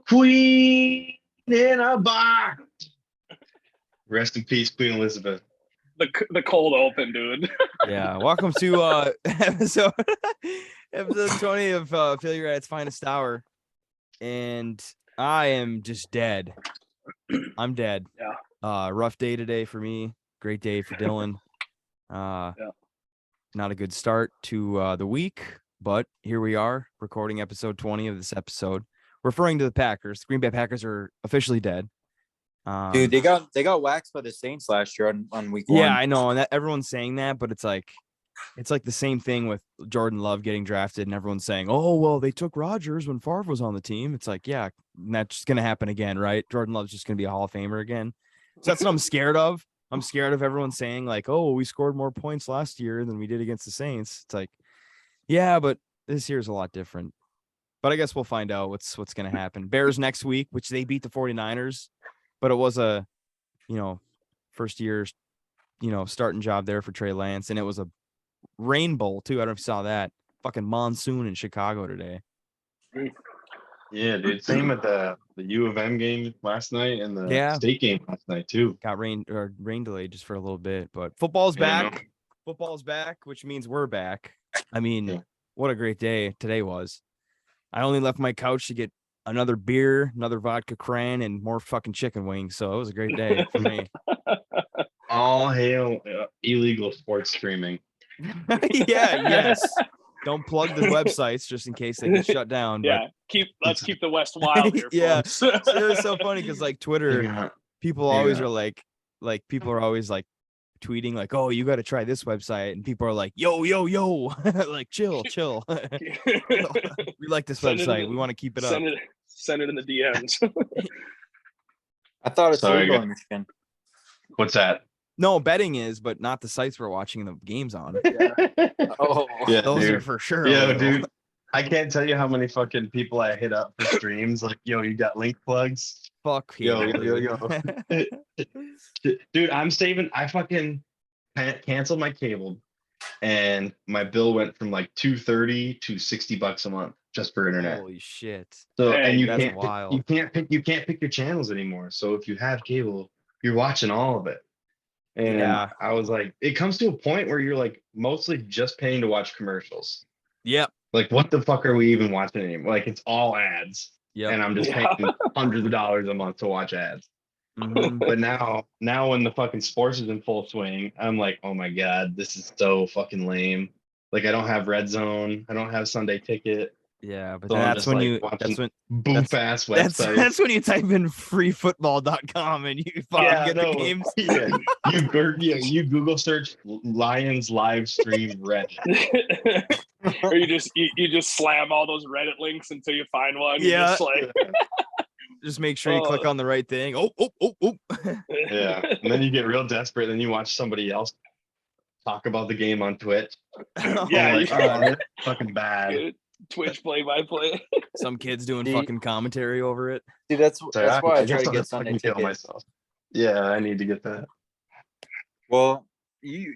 Queen in a box. Rest in peace, Queen Elizabeth. The cold open, dude. Yeah, welcome to episode 20 of Failure at its Finest Hour, and I am just dead. I'm dead. Yeah. Rough day today for me. Great day for Dylan. Yeah. Not a good start to the week, but here we are recording episode 20 of this episode, referring to the Packers. The Green Bay Packers are officially dead. Dude, they got waxed by the Saints last year on week one. Yeah, I know, and everyone's saying that, but it's like the same thing with Jordan Love getting drafted, and everyone's saying, "Oh, well, they took Rodgers when Favre was on the team." It's like, yeah, that's just gonna happen again, right? Jordan Love's just gonna be a Hall of Famer again. So that's what I'm scared of. I'm scared of everyone saying like, "Oh, we scored more points last year than we did against the Saints." It's like, yeah, but this year's a lot different. But I guess we'll find out what's gonna happen. Bears next week, which they beat the 49ers. But it was a, first year, starting job there for Trey Lance. And it was a rainbow, too. I don't know if you saw that. Fucking monsoon in Chicago today. Yeah, dude. Same with the U of M game last night and the state game last night, too. Got rain delayed just for a little bit. But football's back. Football's back, which means we're back. I mean, What a great day today was. I only left my couch to get another beer, another vodka cran, and more fucking chicken wings. So it was a great day for me. All hail illegal sports streaming. Yes. Don't plug the websites just in case they get shut down. Yeah, but let's keep the West wild here. Yeah, folks. it was so funny because like Twitter, people always are like people are always like tweeting like, "Oh, you got to try this website," and people are like, "Yo, like chill." We like this website. We want to keep it up. Send it in the DMs. I thought it's legal in Michigan. What's that? No, betting is, but not the sites we're watching the games on. Yeah, those dude. are for sure. Yeah, dude. I can't tell you how many fucking people I hit up for streams. Like, yo, you got link plugs? Fuck yo. Dude, I'm saving. I fucking canceled my cable, and my bill went from like $230 to $60 a month just for internet. Holy shit! So and you can't pick your channels anymore. So if you have cable, you're watching all of it. And I was like, it comes to a point where you're like mostly just paying to watch commercials. Yep. Like, what the fuck are we even watching anymore? Like, it's all ads. Yep. And I'm just paying hundreds of dollars a month to watch ads. Mm-hmm. But now when the fucking sports is in full swing, I'm like, oh my God, this is so fucking lame. Like, I don't have Red Zone. I don't have Sunday Ticket. Yeah, but So that's when boof-ass websites. That's when you type in freefootball.com and you fucking get the games. You Google search Lions live stream Reddit. Or you just slam all those Reddit links until you find one. Yeah. Just like just make sure you click on the right thing. Oh. Yeah. And then you get real desperate, and you watch somebody else talk about the game on Twitch. That's fucking bad. Twitch play-by-play. Some kids doing fucking commentary over it. Dude, that's why I try to get Sunday Ticket myself. Yeah, I need to get that. Well, you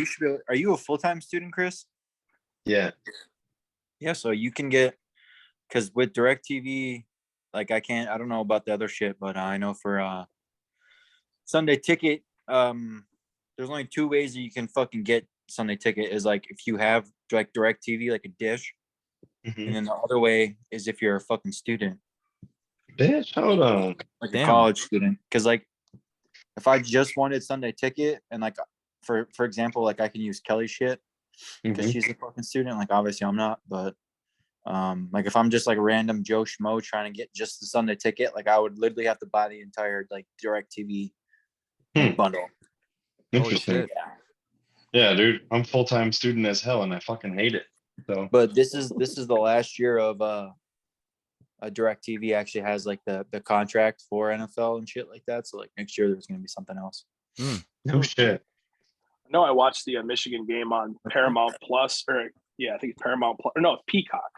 should be. Are you a full-time student, Chris? Yeah. Yeah, so you can get, because with DirecTV, like I don't know about the other shit, but I know for Sunday Ticket, there's only two ways that you can fucking get Sunday Ticket is like if you have like DirecTV, like a dish. Mm-hmm. And then the other way is if you're a fucking student. Bitch, hold on. Like a college student. Because like if I just wanted Sunday Ticket and like for example, like I can use Kelly's shit because she's a fucking student. Like obviously I'm not, but like if I'm just like a random Joe Schmo trying to get just the Sunday Ticket, like I would literally have to buy the entire like DirecTV bundle. Interesting. Yeah, dude. I'm full-time student as hell and I fucking hate it. So, but this is the last year of a DirecTV actually has like the contract for NFL and shit like that. So like next year there's gonna be something else. No shit. No, I watched the Michigan game on Paramount Plus, I think it's Paramount Plus. Or no, it's Peacock.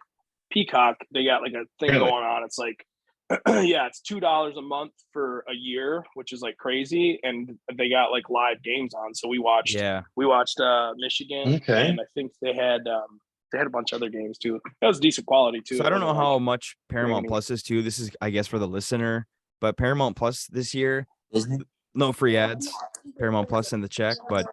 Peacock. They got like a thing going on. It's like, it's $2 a month for a year, which is like crazy, and they got like live games on. So we watched Michigan, and I think they had They had a bunch of other games too. That was decent quality too. So I don't know how much Paramount rainy. Plus is too. This is, I guess, for the listener, but Paramount Plus this year, Disney. no free ads. Paramount Plus in the check, but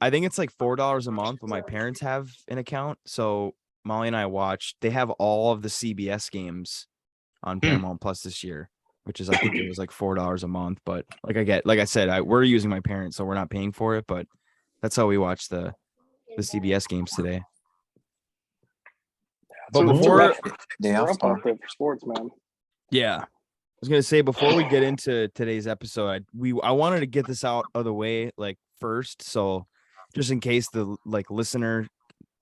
I think it's like $4 a month. But my parents have an account, so Molly and I watched. They have all of the CBS games on Paramount Plus this year, which is, I think it was like $4 a month. But like I said, we're using my parents, so we're not paying for it. But that's how we watch the CBS games today. But before they're up for sports, man. Yeah. I was gonna say, before we get into today's episode, I wanted to get this out of the way like first, so just in case the listener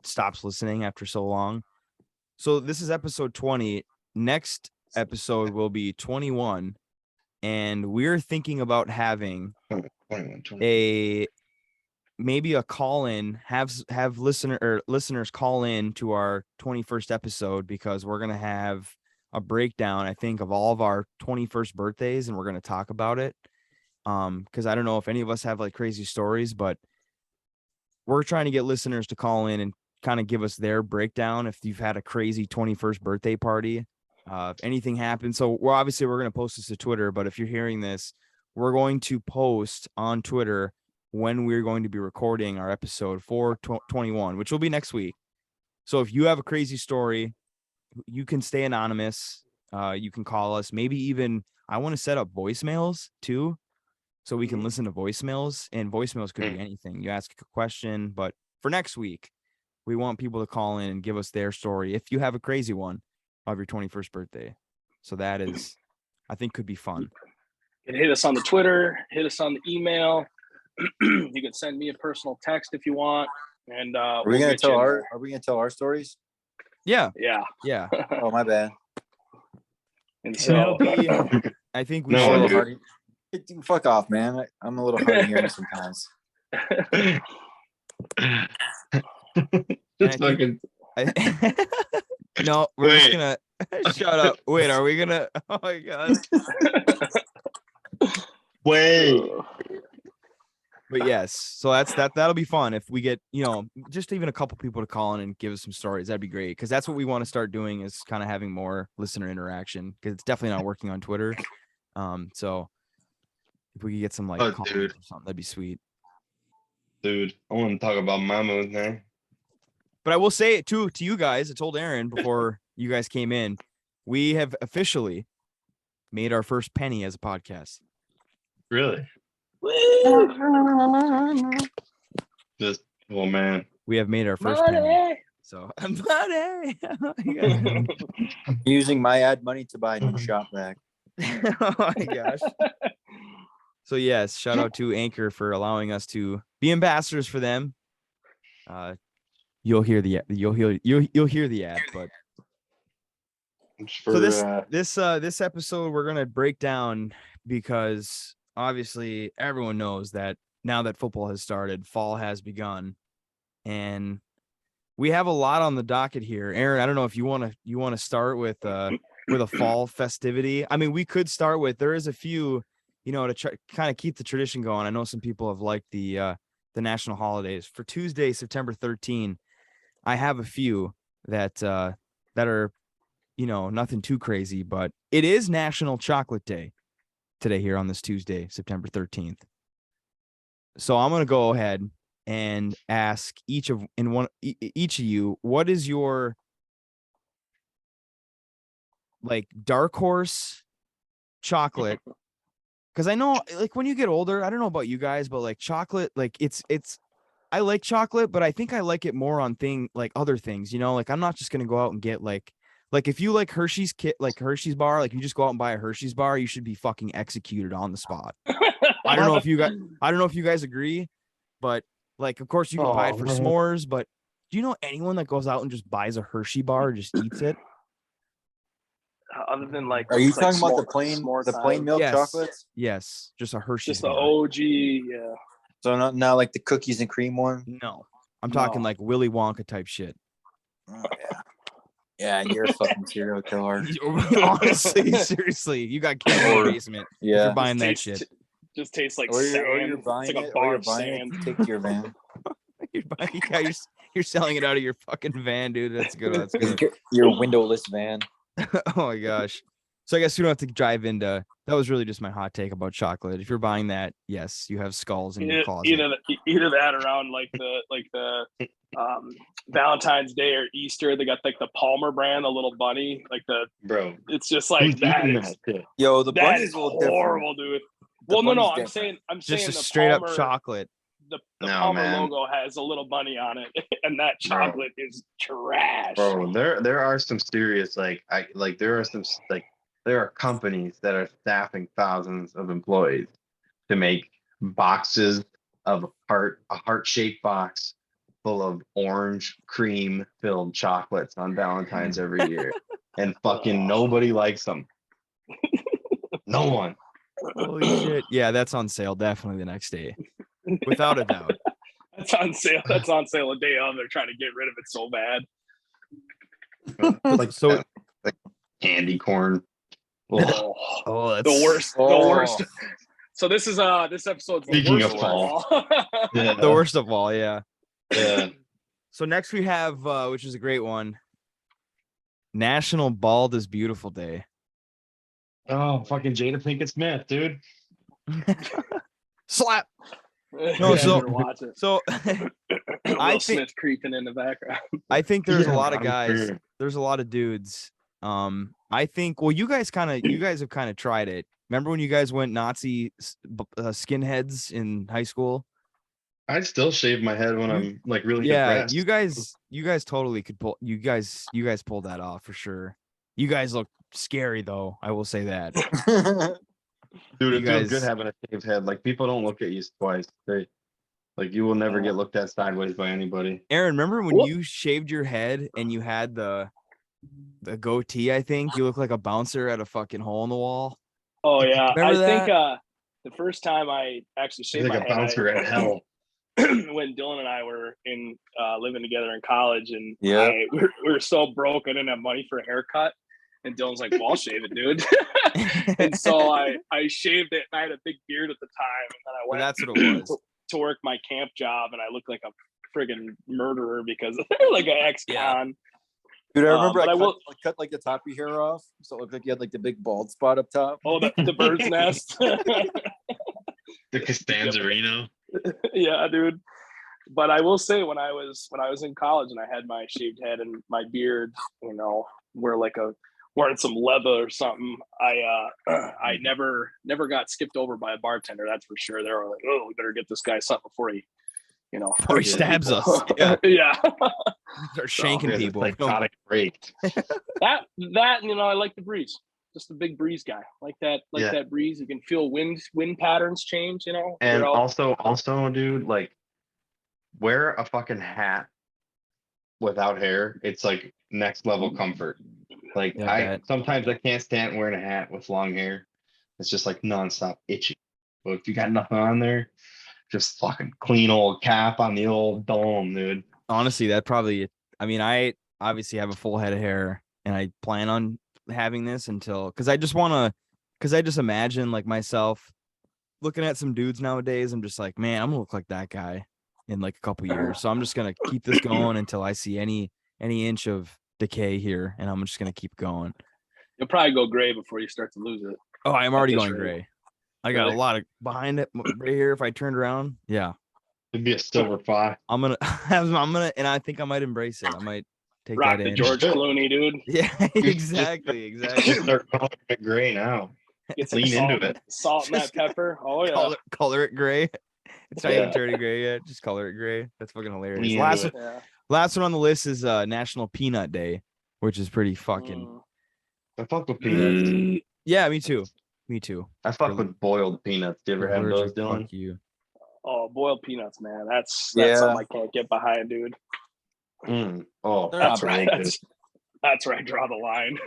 stops listening after so long. So this is episode 20. Next episode will be 21, and we're thinking about having maybe a call in, have listeners call in to our 21st episode, because we're gonna have a breakdown, I think, of all of our 21st birthdays, and we're gonna talk about it. Because I don't know if any of us have like crazy stories, but we're trying to get listeners to call in and kind of give us their breakdown if you've had a crazy 21st birthday party, if anything happened. So we're gonna post this to Twitter, but if you're hearing this, we're going to post on Twitter when we're going to be recording our episode 421, which will be next week. So if you have a crazy story, you can stay anonymous. You can call us. Maybe even I want to set up voicemails too, so we can listen to voicemails, and voicemails could be anything. You ask a question, but for next week, we want people to call in and give us their story if you have a crazy one of your 21st birthday. So that is, I think, could be fun. You can hit us on the Twitter, hit us on the email. You can send me a personal text if you want. And are we gonna tell our stories? Yeah. Oh, my bad. And so I think we should. Fuck off, man. I'm a little hard of hearing sometimes. No, we're just gonna shut up. Wait, are we gonna? Oh my god. Wait. But yes, so that'll be fun if we get, just even a couple people to call in and give us some stories. That'd be great, because that's what we want to start doing, is kind of having more listener interaction, because it's definitely not working on Twitter. So if we could get some comments or something, that'd be sweet. Dude, I want to talk about my mood now. But I will say it too to you guys. I told Aaron before you guys came in, we have officially made our first penny as a podcast. Really? Just, oh man, we have made our first penny. So money. Using my ad money to buy a new shop vac. Oh my gosh. So yes, shout out to Anchor for allowing us to be ambassadors for them. You'll hear the ad, but so this episode we're gonna break down, because obviously everyone knows that now that football has started, fall has begun, and we have a lot on the docket here. Aaron, I don't know if you want to start with a fall festivity. I mean, we could start with, there is a few, to try, kind of keep the tradition going. I know some people have liked the national holidays. For Tuesday, September 13, I have a few that are, nothing too crazy, but it is National Chocolate Day today here on this Tuesday, September 13th. So I'm going to go ahead and ask each of you, what is your dark horse chocolate? Because I know, when you get older, I don't know about you guys, but chocolate, it's I like chocolate, but I think I like it more on other things, I'm not just gonna go out and get if you like Hershey's Hershey's bar, you just go out and buy a Hershey's bar, you should be fucking executed on the spot. I don't know if you guys agree, but of course you can buy it for s'mores, but do you know anyone that goes out and just buys a Hershey bar and just eats it? Other than are you talking about the plain milk chocolates? Yes, just a Hershey's. Just the bar. OG, yeah. So not like the cookies and cream one? No. I'm talking Willy Wonka type shit. Oh, yeah. Yeah, you're a fucking serial killer. Honestly, seriously, you got kids in the basement. Yeah, you're buying that shit. Just tastes like or sand. you're buying it's like it, a bar or you're of buying sand. it to take to your van. You're selling it out of your fucking van, dude. That's good. That's good. Your windowless van. Oh my gosh. So I guess we don't have to dive into. That was really just my hot take about chocolate. If you're buying that, yes, you have skulls in your closet. Either that around like the Valentine's Day or Easter, they got like the Palmer brand, the little bunny, like the bro. It's just like that is yo, the that is horrible, dude. Well, no, I'm saying just a the straight Palmer, up chocolate. The Palmer logo has a little bunny on it, and that chocolate is trash. Bro, there are some serious there are companies that are staffing thousands of employees to make boxes of a heart-shaped box full of orange cream filled chocolates on Valentine's every year. And fucking nobody likes them. No one. Holy shit. Yeah, that's on sale definitely the next day. Without a doubt. That's on sale. That's on sale a day of. They're trying to get rid of it so bad. Like candy corn. Oh, that's the worst. The worst. So this is this episode's the worst of all. Yeah. The worst of all, yeah. Yeah. So next we have which is a great one. National Bald is Beautiful Day. Oh, fucking Jada Pinkett Smith, dude. Slap. No, so I think Smith creeping in the background. I think there's a lot of guys. Sure. There's a lot of dudes. I think. Well, you guys have kind of tried it. Remember when you guys went Nazi skinheads in high school? I still shave my head when I'm like really depressed. You guys totally could pull. You guys pulled that off for sure. You guys look scary though. I will say that. Dude, it feels good having a shaved head. Like people don't look at you twice. You will never get looked at sideways by anybody. Aaron, remember when you shaved your head and you had the goatee? I think you look like a bouncer at a fucking hole in the wall. Oh yeah, remember I think the first time I actually shaved my head, a bouncer at hell. When Dylan and I were in living together in college, and we were so broke, I didn't have money for a haircut. And Dylan's like, well, I'll shave it, dude. And so I shaved it, and I had a big beard at the time. And then I went that's what it was. to work my camp job, and I looked like a friggin' murderer because like an ex-con. Dude, I remember I cut like the top of your hair off, so it looked like you had like the big bald spot up top. Oh, the bird's nest. The Costanzarino. Yeah, dude. But I will say, when I was in college and I had my shaved head and my beard, wearing some leather or something, I never got skipped over by a bartender. That's for sure. They were like, "Oh, we better get this guy something before he stabs us." Yeah. Start shanking people. Psychotic break. That I like the breeze. Just a big breeze guy. Like that breeze. You can feel wind patterns change. And also, dude, like wear a fucking hat without hair. It's like next level comfort. Like sometimes I can't stand wearing a hat with long hair. It's just like nonstop itchy. But if you got nothing on there, just fucking clean old cap on the old dome, dude. Honestly, I obviously have a full head of hair, and I plan on having this because I just imagine like myself looking at some dudes nowadays. I'm just like, man, I'm gonna look like that guy in like a couple years. So I'm just gonna keep this going until I see any inch of decay here, and I'm just gonna keep going. You'll probably go gray before you start to lose it. Oh, I'm already going gray. I got a lot of behind it right here. If I turned around, it'd be a silver fox. I'm gonna, and I think I might embrace it. I might take rock that the in. George Clooney, dude. Yeah, exactly. Start calling it gray now. Lean into it. Salt and that pepper. Oh yeah. Color it gray. It's not even turning gray yet. Just color it gray. That's fucking hilarious. Last one on the list is National Peanut Day, which is pretty fucking. I fuck with peanuts. Yeah, me too. I fuck with boiled peanuts. Do you ever have those, Dylan? Fuck you. Oh, boiled peanuts, man. That's something I can't get behind, dude. Oh, that's right. That's where I draw the line.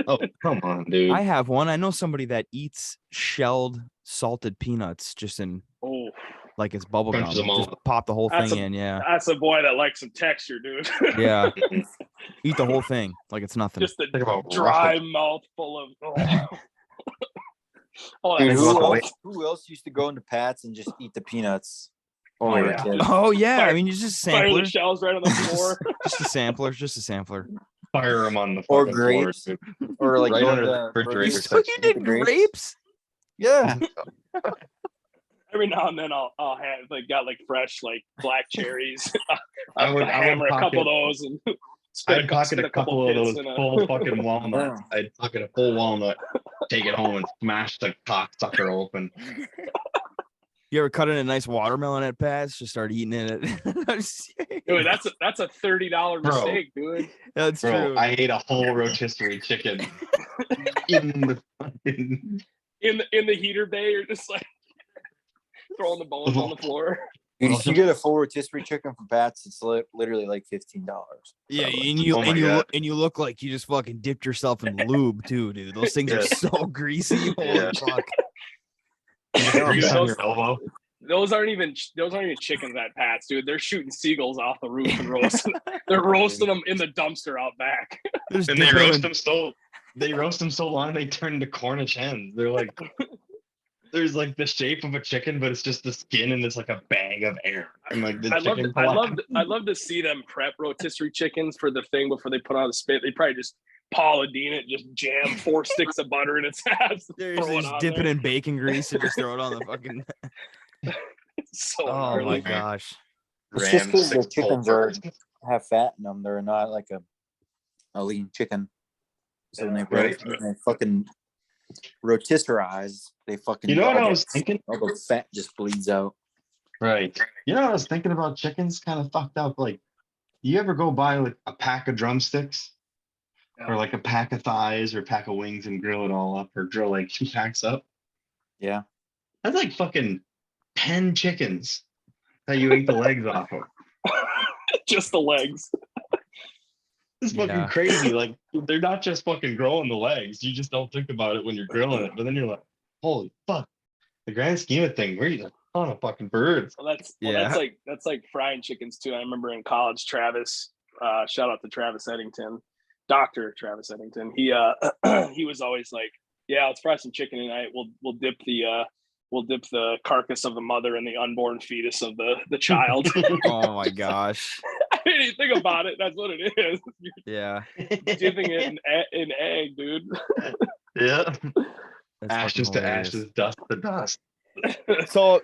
Oh, come on, dude. I have one. I know somebody that eats shelled salted peanuts just in like it's bubble gum. Just pop the whole thing in. Yeah. That's a boy that likes some texture, dude. Yeah. Eat the whole thing like it's nothing. Just a dry mouthful of. Dude, who else used to go into Pat's and just eat the peanuts? Oh, yeah. Oh yeah, Fire- I mean, you just Fire sampler, the shells right on the floor. just a sampler, just a sampler. Fire them on the Or fucking floor, grapes. dude. Or like Right go under to the You, refrigerator so you section. did The grapes? grapes? Yeah. Every now and then I'll have like got like fresh like black cherries. I would hammer a couple of pocket. those and I'd pocket a couple of those hits in a- full fucking walnuts. I'd pocket a full walnut, take it home, and smash the cocksucker open. You ever cut in a nice watermelon at Pat's? Just start eating it. Dude, that's a $30 Bro. mistake, dude. That's Bro, true. I ate a whole rotisserie chicken in the fucking. In the heater bay, you're just like throwing the bones on the floor. You get a full rotisserie chicken from Pat's. It's literally like $15. Yeah, and you Oh my God. and you look like you just fucking dipped yourself in lube too, dude. Those things are Yeah. so greasy. Holy Yeah. fuck. Grease on those- your elbow. Those aren't even chickens at Pat's, dude. They're shooting seagulls off the roof and roasting. They're roasting them in the dumpster out back. They're just And they dipping them roast in- them so long they turn into Cornish hens. They're like there's like the shape of a chicken, but it's just the skin and it's like a bag of air. And like the chicken I'd love to see them prep rotisserie chickens for the thing before they put on the spit. They probably just Paula Deen it, just jam 4 sticks of butter in its ass. They're just dip it in bacon grease and just throw it on the fucking. So Oh gnarly. my gosh. It's just because the 6 pulled chickens are birds. have fat in them. They're not like a lean chicken. So when they, Right. when they fucking rotisserize, they fucking You know what all I the- was thinking? all the fat just bleeds out. Right. You know what I was thinking about chickens kind of fucked up. Like, you ever go buy like a pack of drumsticks or like a pack of thighs or a pack of wings and grill it all up or drill like 2 packs up? Yeah. That's like fucking 10 chickens that you ate the legs off of. Just the legs. It's fucking Yeah. crazy. Like, they're not just fucking growing the legs. You just don't think about it when you're grilling it. But then you're like, holy fuck. The grand scheme of things, we're eating a ton of fucking birds. Yeah. That's like frying chickens too. I remember in college, Travis, shout out to Travis Eddington, Dr. Travis Eddington. He he was always like, yeah, let's fry some chicken tonight. We'll dip the carcass of the mother and the unborn fetus of the child. Oh my gosh. I didn't even think about it. That's what it is. You're Yeah. dipping it in egg, dude. Yeah. That's Ashes fucking to hilarious. ashes, dust to dust. So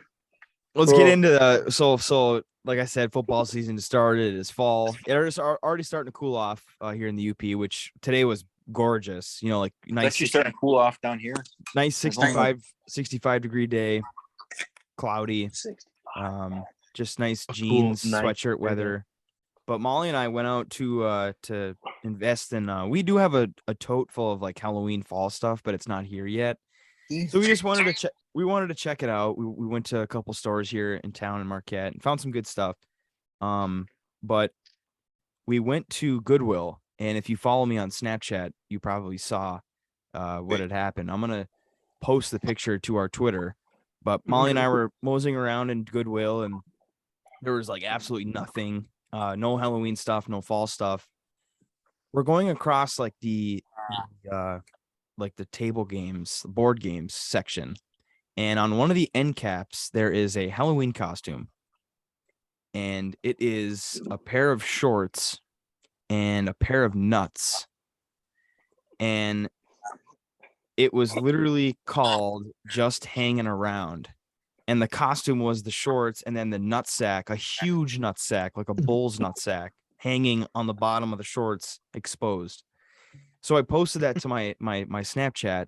let's get Cool. into the so like I said, football season started. It's fall. It's already starting to cool off here in the UP, which today was gorgeous. You know, like It's nice, actually starting to cool off down here. nice 65 degree day, cloudy. Just nice jeans, night sweatshirt weather. weather. But Molly and I went out to invest in. We do have a tote full of like Halloween fall stuff, but it's not here yet. So we just wanted to check. We wanted to check it out. We went to a couple stores here in town in Marquette and found some good stuff. But we went to Goodwill, and if you follow me on Snapchat, you probably saw what had happened. I'm gonna post the picture to our Twitter. But Molly and I were moseying around in Goodwill, and there was like absolutely nothing. No Halloween stuff, no fall stuff. We're going across like the table games, board games section. And on one of the end caps, there is a Halloween costume. And it is a pair of shorts and a pair of nuts. And it was literally called Just Hanging Around. And the costume was the shorts and then the nutsack, a huge nutsack, like a bull's nutsack, hanging on the bottom of the shorts, exposed. So I posted that to my Snapchat,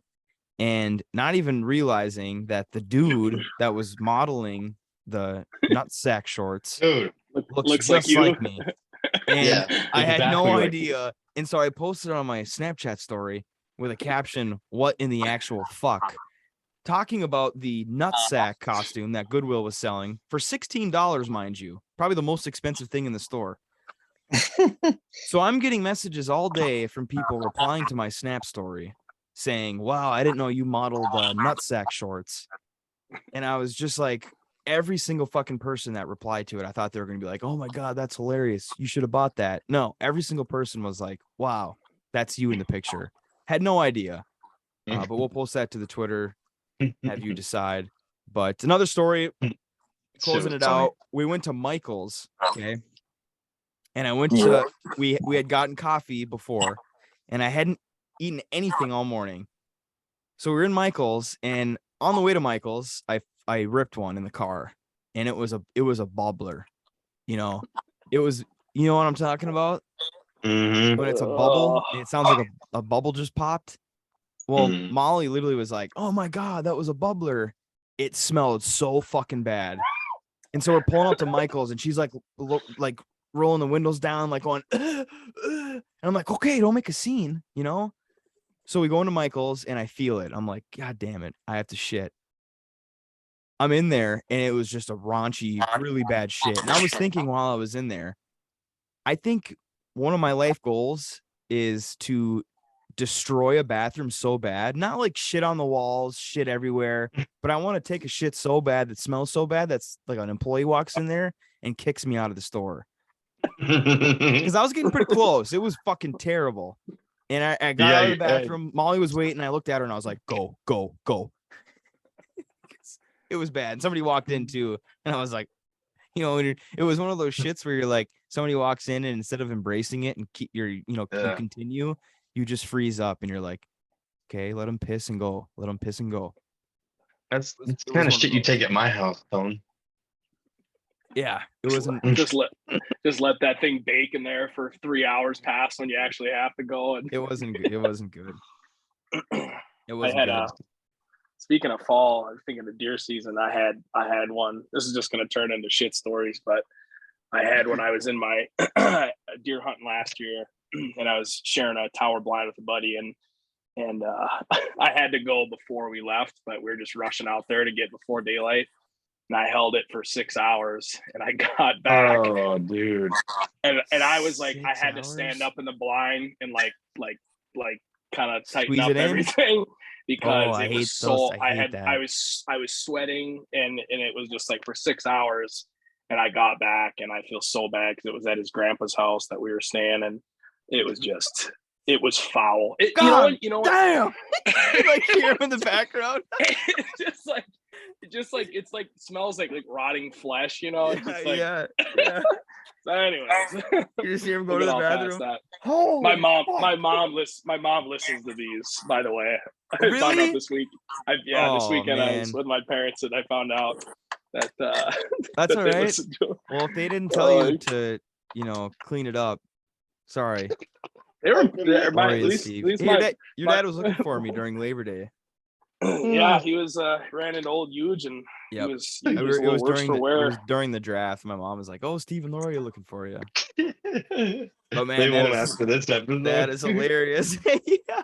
and not even realizing that the dude that was modeling the nutsack shorts Dude. Looks looks just like you. me. And Yeah, I had no exactly like idea. And so I posted on my Snapchat story with a caption, "What in the actual fuck?" Talking about the nutsack costume that Goodwill was selling for $16, mind you, probably the most expensive thing in the store. So I'm getting messages all day from people replying to my Snap story saying, "Wow, I didn't know you modeled nutsack shorts." And I was just like, every single fucking person that replied to it, I thought they were going to be like, "Oh my God, that's hilarious. You should have bought that." No, every single person was like, "Wow, that's you in the picture." Had no idea. But we'll post that to the Twitter, have you decide. But another story, closing it out. We went to Michael's, okay, and I went to we had gotten coffee before, and I hadn't eaten anything all morning, so we were in Michael's, and on the way to Michael's, I ripped one in the car, and it was a bubbler, you know, it was, you know what I'm talking about. Mm-hmm. When it's a bubble, it sounds like a bubble just popped. Well, Molly literally was like, "Oh my God, that was a bubbler." It smelled so fucking bad. And so we're pulling up to Michael's, and she's like rolling the windows down, like going, and I'm like, "Okay, don't make a scene, you know?" So we go into Michael's, and I feel it. I'm like, "God damn it, I have to shit." I'm in there, and it was just a raunchy, really bad shit. And I was thinking while I was in there, I think one of my life goals is to destroy a bathroom so bad, not like shit on the walls, shit everywhere, but I want to take a shit so bad that smells so bad that's like an employee walks in there and kicks me out of the store. Because I was getting pretty close. It was fucking terrible. And I got out of the bathroom. Molly was waiting. I looked at her and I was like, "Go, go, go." It was bad. Somebody walked in too, and I was like, you know, it was one of those shits where you're like, somebody walks in and instead of embracing it and keep your, you know, you continue, you just freeze up and you're like, okay, let them piss and go. Let them piss and go. That's kind of shit you take at my house, Tone. Yeah, it wasn't just let that thing bake in there for 3 hours past when you actually have to go. And it wasn't good. It wasn't good. Speaking of fall, I'm thinking of deer season. I had one. This is just going to turn into shit stories, but I had when I was in my deer hunting last year, and I was sharing a tower blind with a buddy, and I had to go before we left, but we were just rushing out there to get before daylight, and I held it for 6 hours, and I got back. Oh, dude! And I was like, I had to stand up in the blind and like kind of tighten up everything. Because it was so I was sweating and it was just like for 6 hours, and I got back and I feel so bad because it was at his grandpa's house that we were staying, and it was foul. You know damn. You like hear him in the background. It's like smells like rotting flesh, you know. Yeah. So anyways, you just hear him go to the bathroom. Oh, my mom listens to these, by the way. Really? I found out this week. This weekend I was with my parents and I found out that that's all right. Well, if they didn't tell you to, you know, clean it up, sorry. They were your dad was looking for me during Labor Day. Yeah, he was ran into old Huge, and yep. it was during the draft. My mom was like, "Oh, Steve and Lori are looking for you." But man, they won't ask for this episode. That is hilarious. Yeah.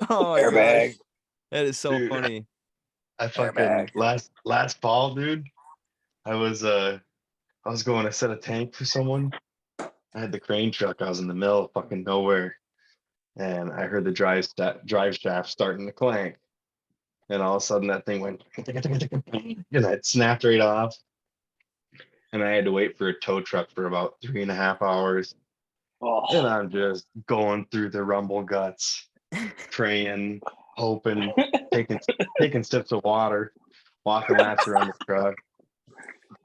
Oh my gosh. That is so funny. I fucking last fall, dude. I was going to set a tank for someone. I had the crane truck. I was in the middle of fucking nowhere, and I heard the drive shaft starting to clank. And all of a sudden that thing went, and it snapped right off. And I had to wait for a tow truck for about 3.5 hours. Oh. And I'm just going through the rumble guts, praying, hoping, taking sips of water, walking laps around the truck,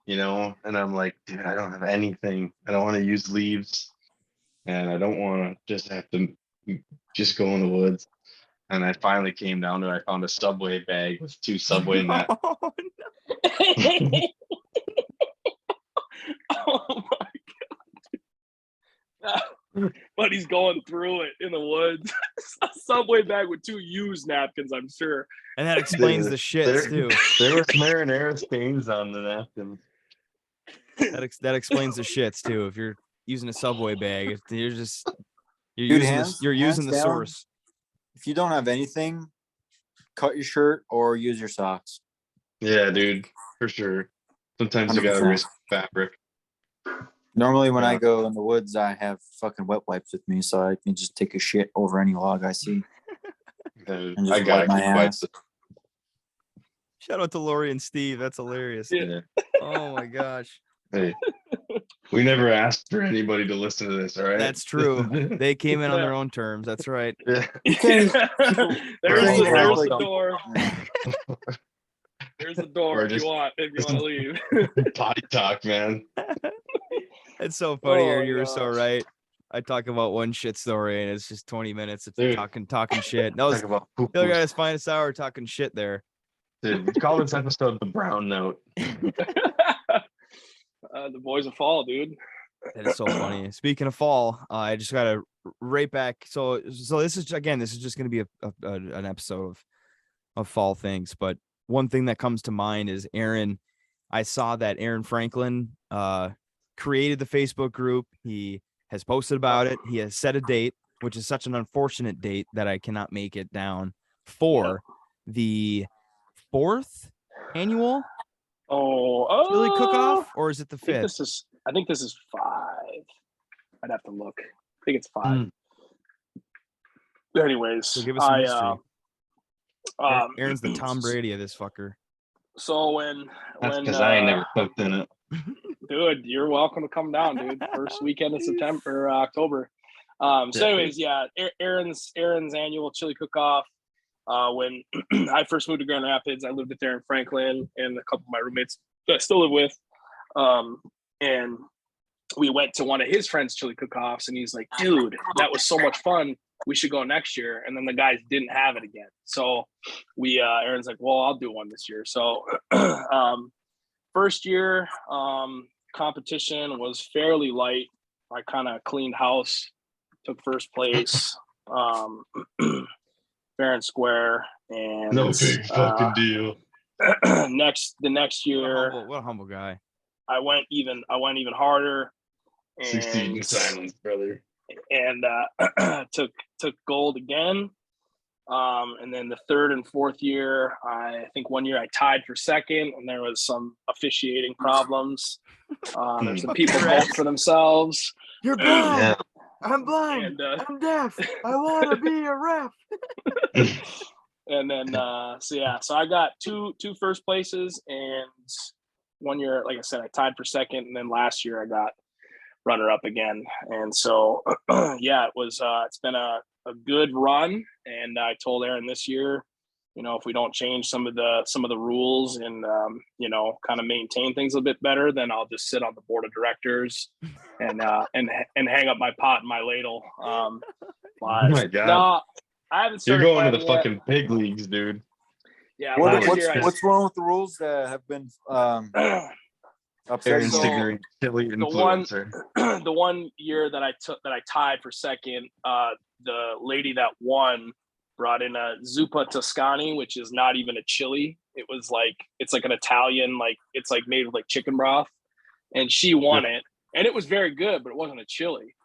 you know. And I'm like, dude, I don't have anything. I don't want to use leaves, and I don't want to just have to just go in the woods. And I finally came down to I found a Subway bag with 2 Subway nuts. Oh my god! But he's going through it in the woods. A Subway bag with 2 used napkins, I'm sure. And that explains the shits too. There were marinara stains on the napkins. That explains the shits too. If you're using a Subway bag, you're using the source. If you don't have anything, cut your shirt or use your socks. Yeah, dude, for sure. Sometimes 100%. You gotta risk fabric. Normally when I go in the woods, I have fucking wet wipes with me, so I can just take a shit over any log I see. I gotta keep wipes. Shout out to Lori and Steve. That's hilarious. Yeah. Oh my gosh. Hey, we never asked for anybody to listen to this, all right? That's true. They came in on their own terms. That's right. Yeah. There's the door. There's There's the door Or if you want to leave. Potty talk, man. It's so funny. Oh, You were so gosh. right. I talk about one shit story and it's just 20 minutes of Dude. talking shit. That was Talk about the poo-poos. guy's finest hour talking shit there. Dude, call this episode the Brown Note. The boys of fall, dude. That is so funny. Speaking of fall, I just got to right back. So this is just going to be an episode of fall things. But one thing that comes to mind is Aaron. I saw that Aaron Franklin created the Facebook group. He has posted about it. He has set a date, which is such an unfortunate date that I cannot make it down for the 4th annual chili cook-off, or is it the 5th? I think this is 5. I'd have to look. I think it's 5. Anyways, So give us some history. Aaron's the Tom Brady of this fucker. So when because I ain't never cooked in it. Dude, you're welcome to come down, dude. First weekend of September or October. So anyways, yeah, Aaron's annual chili cook-off. When I first moved to Grand Rapids, I lived with Aaron Franklin and a couple of my roommates that I still live with. And we went to one of his friends' chili cook-offs, and he's like, dude, that was so much fun. We should go next year. And then the guys didn't have it again. So Aaron's like, well, I'll do one this year. So first year competition was fairly light. I kind of cleaned house, took first place, fair and square. And No big fucking deal. The next year, What a humble guy. I went even harder. And, 16 in silence, brother. And took gold again. And then the third and fourth year, I think one year I tied for second, and there was some officiating problems. There's some people vote for themselves. You're blind. Yeah. I'm blind. And, I'm deaf. I want to be a ref. And then so I got two first places, and one year, like I said, I tied for second, and then last year I got runner up again. And so yeah, it's been a good run. And I told Aaron this year, if we don't change some of the rules and kind of maintain things a bit better, then I'll just sit on the board of directors and hang up my pot and my ladle. Oh my God. No, I haven't started. You're going to the fucking big leagues, dude. Yeah. What's wrong with the rules that have been Aaron Stigner, chili influencer. The one year that I tied for second, the lady that won brought in a zuppa toscani, which is not even a chili. It's like an Italian, it's like made with like chicken broth, and she won it, and it was very good, but it wasn't a chili.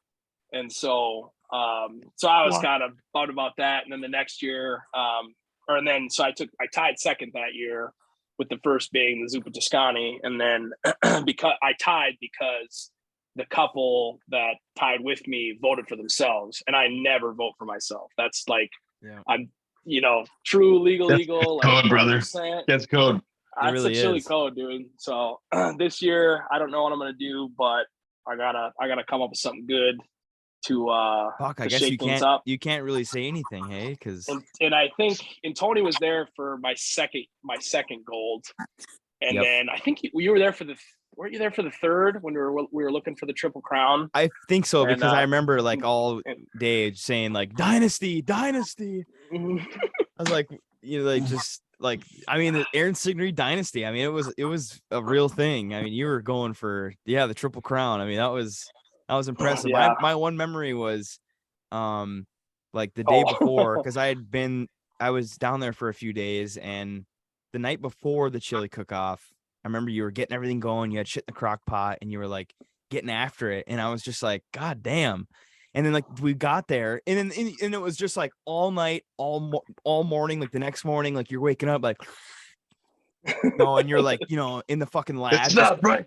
And so I was kind of bummed about that. And then the next year, I tied second that year, with the first being the zuppa toscani, and then because the couple that tied with me voted for themselves, and I never vote for myself. That's like, I'm, true legal. Code, like, brother. That's code. That's really a chili is. code, dude. So this year, I don't know what I'm gonna do, but I gotta come up with something good to Fuck, I to guess shake things up. you can't really say anything, hey? Because And I think, and Tony was there for my second gold, and then I think you were there weren't you there for the third when we were looking for the Triple Crown? I think so, And, because I remember like all day saying like dynasty. Mhm. I was like, just like, I mean, the Aaron Signery dynasty. I mean, it was a real thing. I mean, you were going for the Triple Crown. I mean, that was impressive. Yeah. My one memory was like the day before, because I was down there for a few days, and the night before the chili cook-off, I remember you were getting everything going. You had shit in the crock pot, and you were like getting after it, and I was just like, God damn. And then like we got there, and it was just like all night, all morning, like the next morning, like you're waking up like, and you're like, in the fucking lab. It's not right.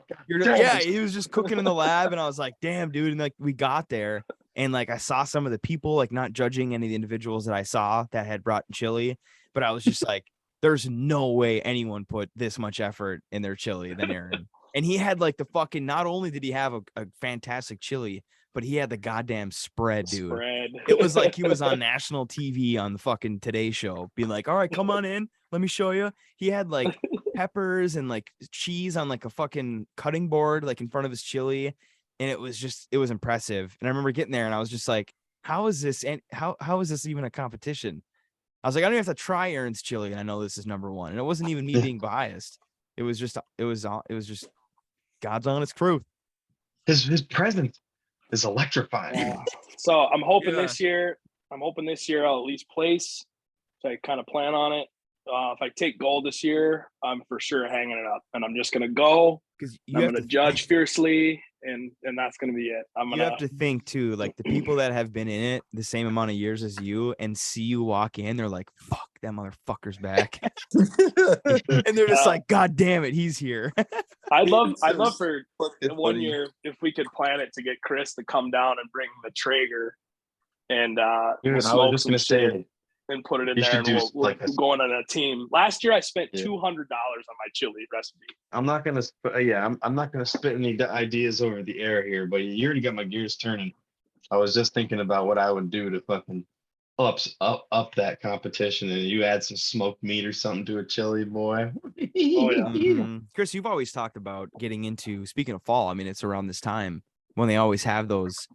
He was just cooking in the lab, and I was like, damn, dude. And like we got there, and like I saw some of the people, like not judging any of the individuals that I saw that had brought chili, but I was just like, there's no way anyone put this much effort in their chili than Aaron. And he had like the fucking, not only did he have a fantastic chili, but he had the goddamn spread, dude. It was like he was on national TV on the fucking Today Show being like, all right, come on in. Let me show you. He had like peppers and like cheese on like a fucking cutting board, like in front of his chili. And it was impressive. And I remember getting there and I was just like, how is this? And how is this even a competition? I was like, I don't even have to try Aaron's chili. And I know this is number one. And it wasn't even me being biased. It was just God's honest truth. His presence is electrifying. Yeah. So I'm hoping this year I'll at least place. So I kind of plan on it. If I take gold this year, I'm for sure hanging it up, and I'm just gonna go. I'm gonna judge fiercely, and that's gonna be it. You have to think too, like the people that have been in it the same amount of years as you, and see you walk in, they're like, "Fuck, that motherfucker's back," and they're just like, "God damn it, he's here." I'd love for 1 year if we could plan it to get Chris to come down and bring the Traeger, and dude, I was just gonna say. And put it in there, and we'll go on a team. Last year, I spent $200 on my chili recipe. I'm not gonna spit any ideas over the air here, but you already got my gears turning. I was just thinking about what I would do to fucking up that competition, and you add some smoked meat or something to a chili, boy. Oh yeah, Chris, you've always talked about getting into. Speaking of fall, I mean, it's around this time when they always have those.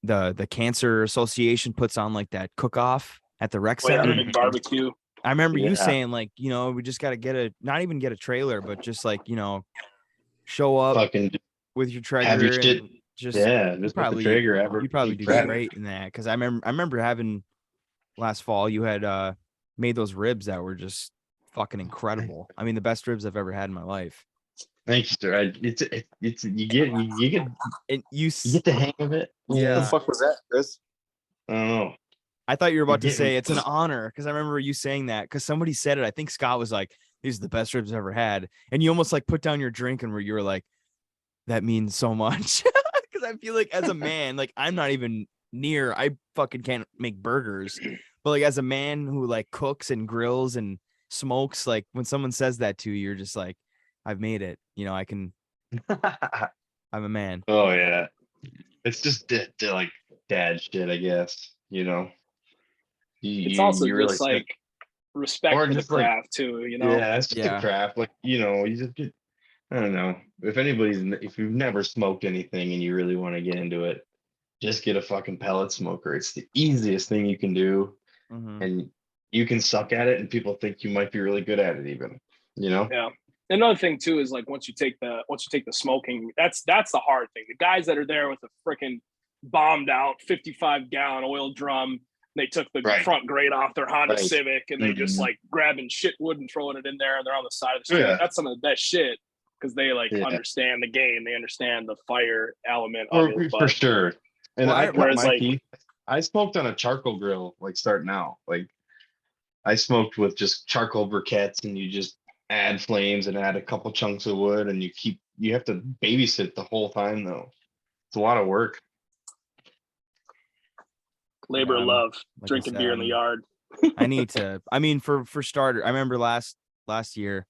The Cancer Association puts on like that cook-off at the rec center. Big barbecue. I remember you saying like, we just got to not even get a trailer, but just like, show up with your Traeger. Have your shit. Just probably Traeger. You probably do great in that, because I remember having last fall you had made those ribs that were just fucking incredible. I mean, the best ribs I've ever had in my life. Thank you, sir. It's you get the hang of it. Yeah. What the fuck was that, Chris? I don't know. I thought you were about to say it's an honor, because I remember you saying that, because somebody said it. I think Scott was like, "These are the best ribs I've ever had," and you almost like put down your drink and where you were like, "That means so much," because I feel like as a man, like I'm not even near. I fucking can't make burgers, but like as a man who like cooks and grills and smokes, like when someone says that to you, you're just like, I've made it. I can. I'm a man. Oh yeah, it's just like dad shit, I guess. It's also really just like respect for the craft too. Yeah, it's just the craft. Like you just get. I don't know if you've never smoked anything and you really want to get into it, just get a fucking pellet smoker. It's the easiest thing you can do, and you can suck at it, and people think you might be really good at it, even. Yeah. Another thing too is like once you take the smoking, that's the hard thing. The guys that are there with a freaking bombed out 55-gallon oil drum, they took the front grate off their Honda Civic, and they just like grabbing shit wood and throwing it in there, and they're on the side of the street. That's some of the best shit, because they understand the game, they understand the fire element of it. For sure. And I smoked on a charcoal grill, like starting out. Like I smoked with just charcoal briquettes, and you just add flames and add a couple chunks of wood, and you have to babysit the whole time though. It's a lot of work. Labor of love, like drinking beer in the yard. I need to. I mean, for starter, I remember last year,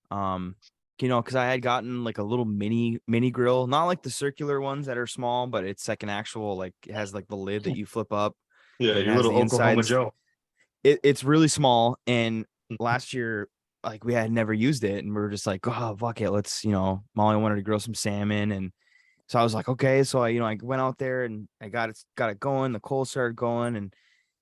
because I had gotten like a little mini grill, not like the circular ones that are small, but it's like an actual, like it has like the lid that you flip up. Yeah, your little Oklahoma Joe. It's really small, and last year, like we had never used it, and we were just like, oh fuck it, let's Molly wanted to grill some salmon, and so I was like, okay. So I went out there and I got it going. The coal started going, and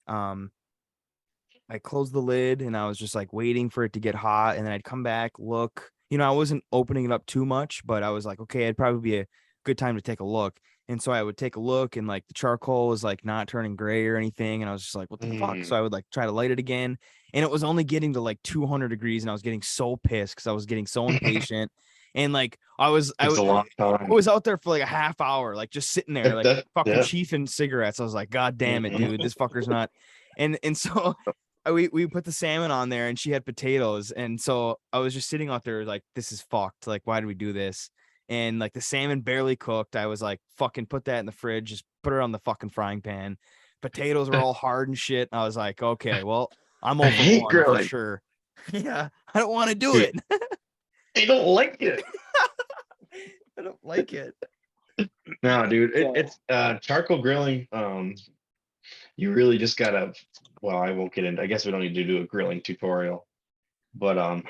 I closed the lid, and I was just like waiting for it to get hot, and then I'd come back, look. I wasn't opening it up too much, but I was like, okay, it'd probably be a good time to take a look. And so I would take a look, and like the charcoal was like not turning gray or anything, and I was just like, what the fuck? So I would like try to light it again, and it was only getting to like 200 degrees, and I was getting so pissed because I was getting so impatient. And like I was out there for like a half hour, like just sitting there, like fucking chiefing cigarettes. I was like, God damn it, dude, this fucker's not. And so we put the salmon on there, and she had potatoes, and so I was just sitting out there like, this is fucked. Like, why did we do this? And like the salmon barely cooked. I was like, fucking put that in the fridge, just put it on the fucking frying pan. Potatoes were all hard and shit. And I was like, okay, well, I'm over one for sure. Yeah, I don't want to do it. I don't like it. I don't like it. No, dude, it's charcoal grilling. You really just gotta. Well, I won't get into. I guess we don't need to do a grilling tutorial, but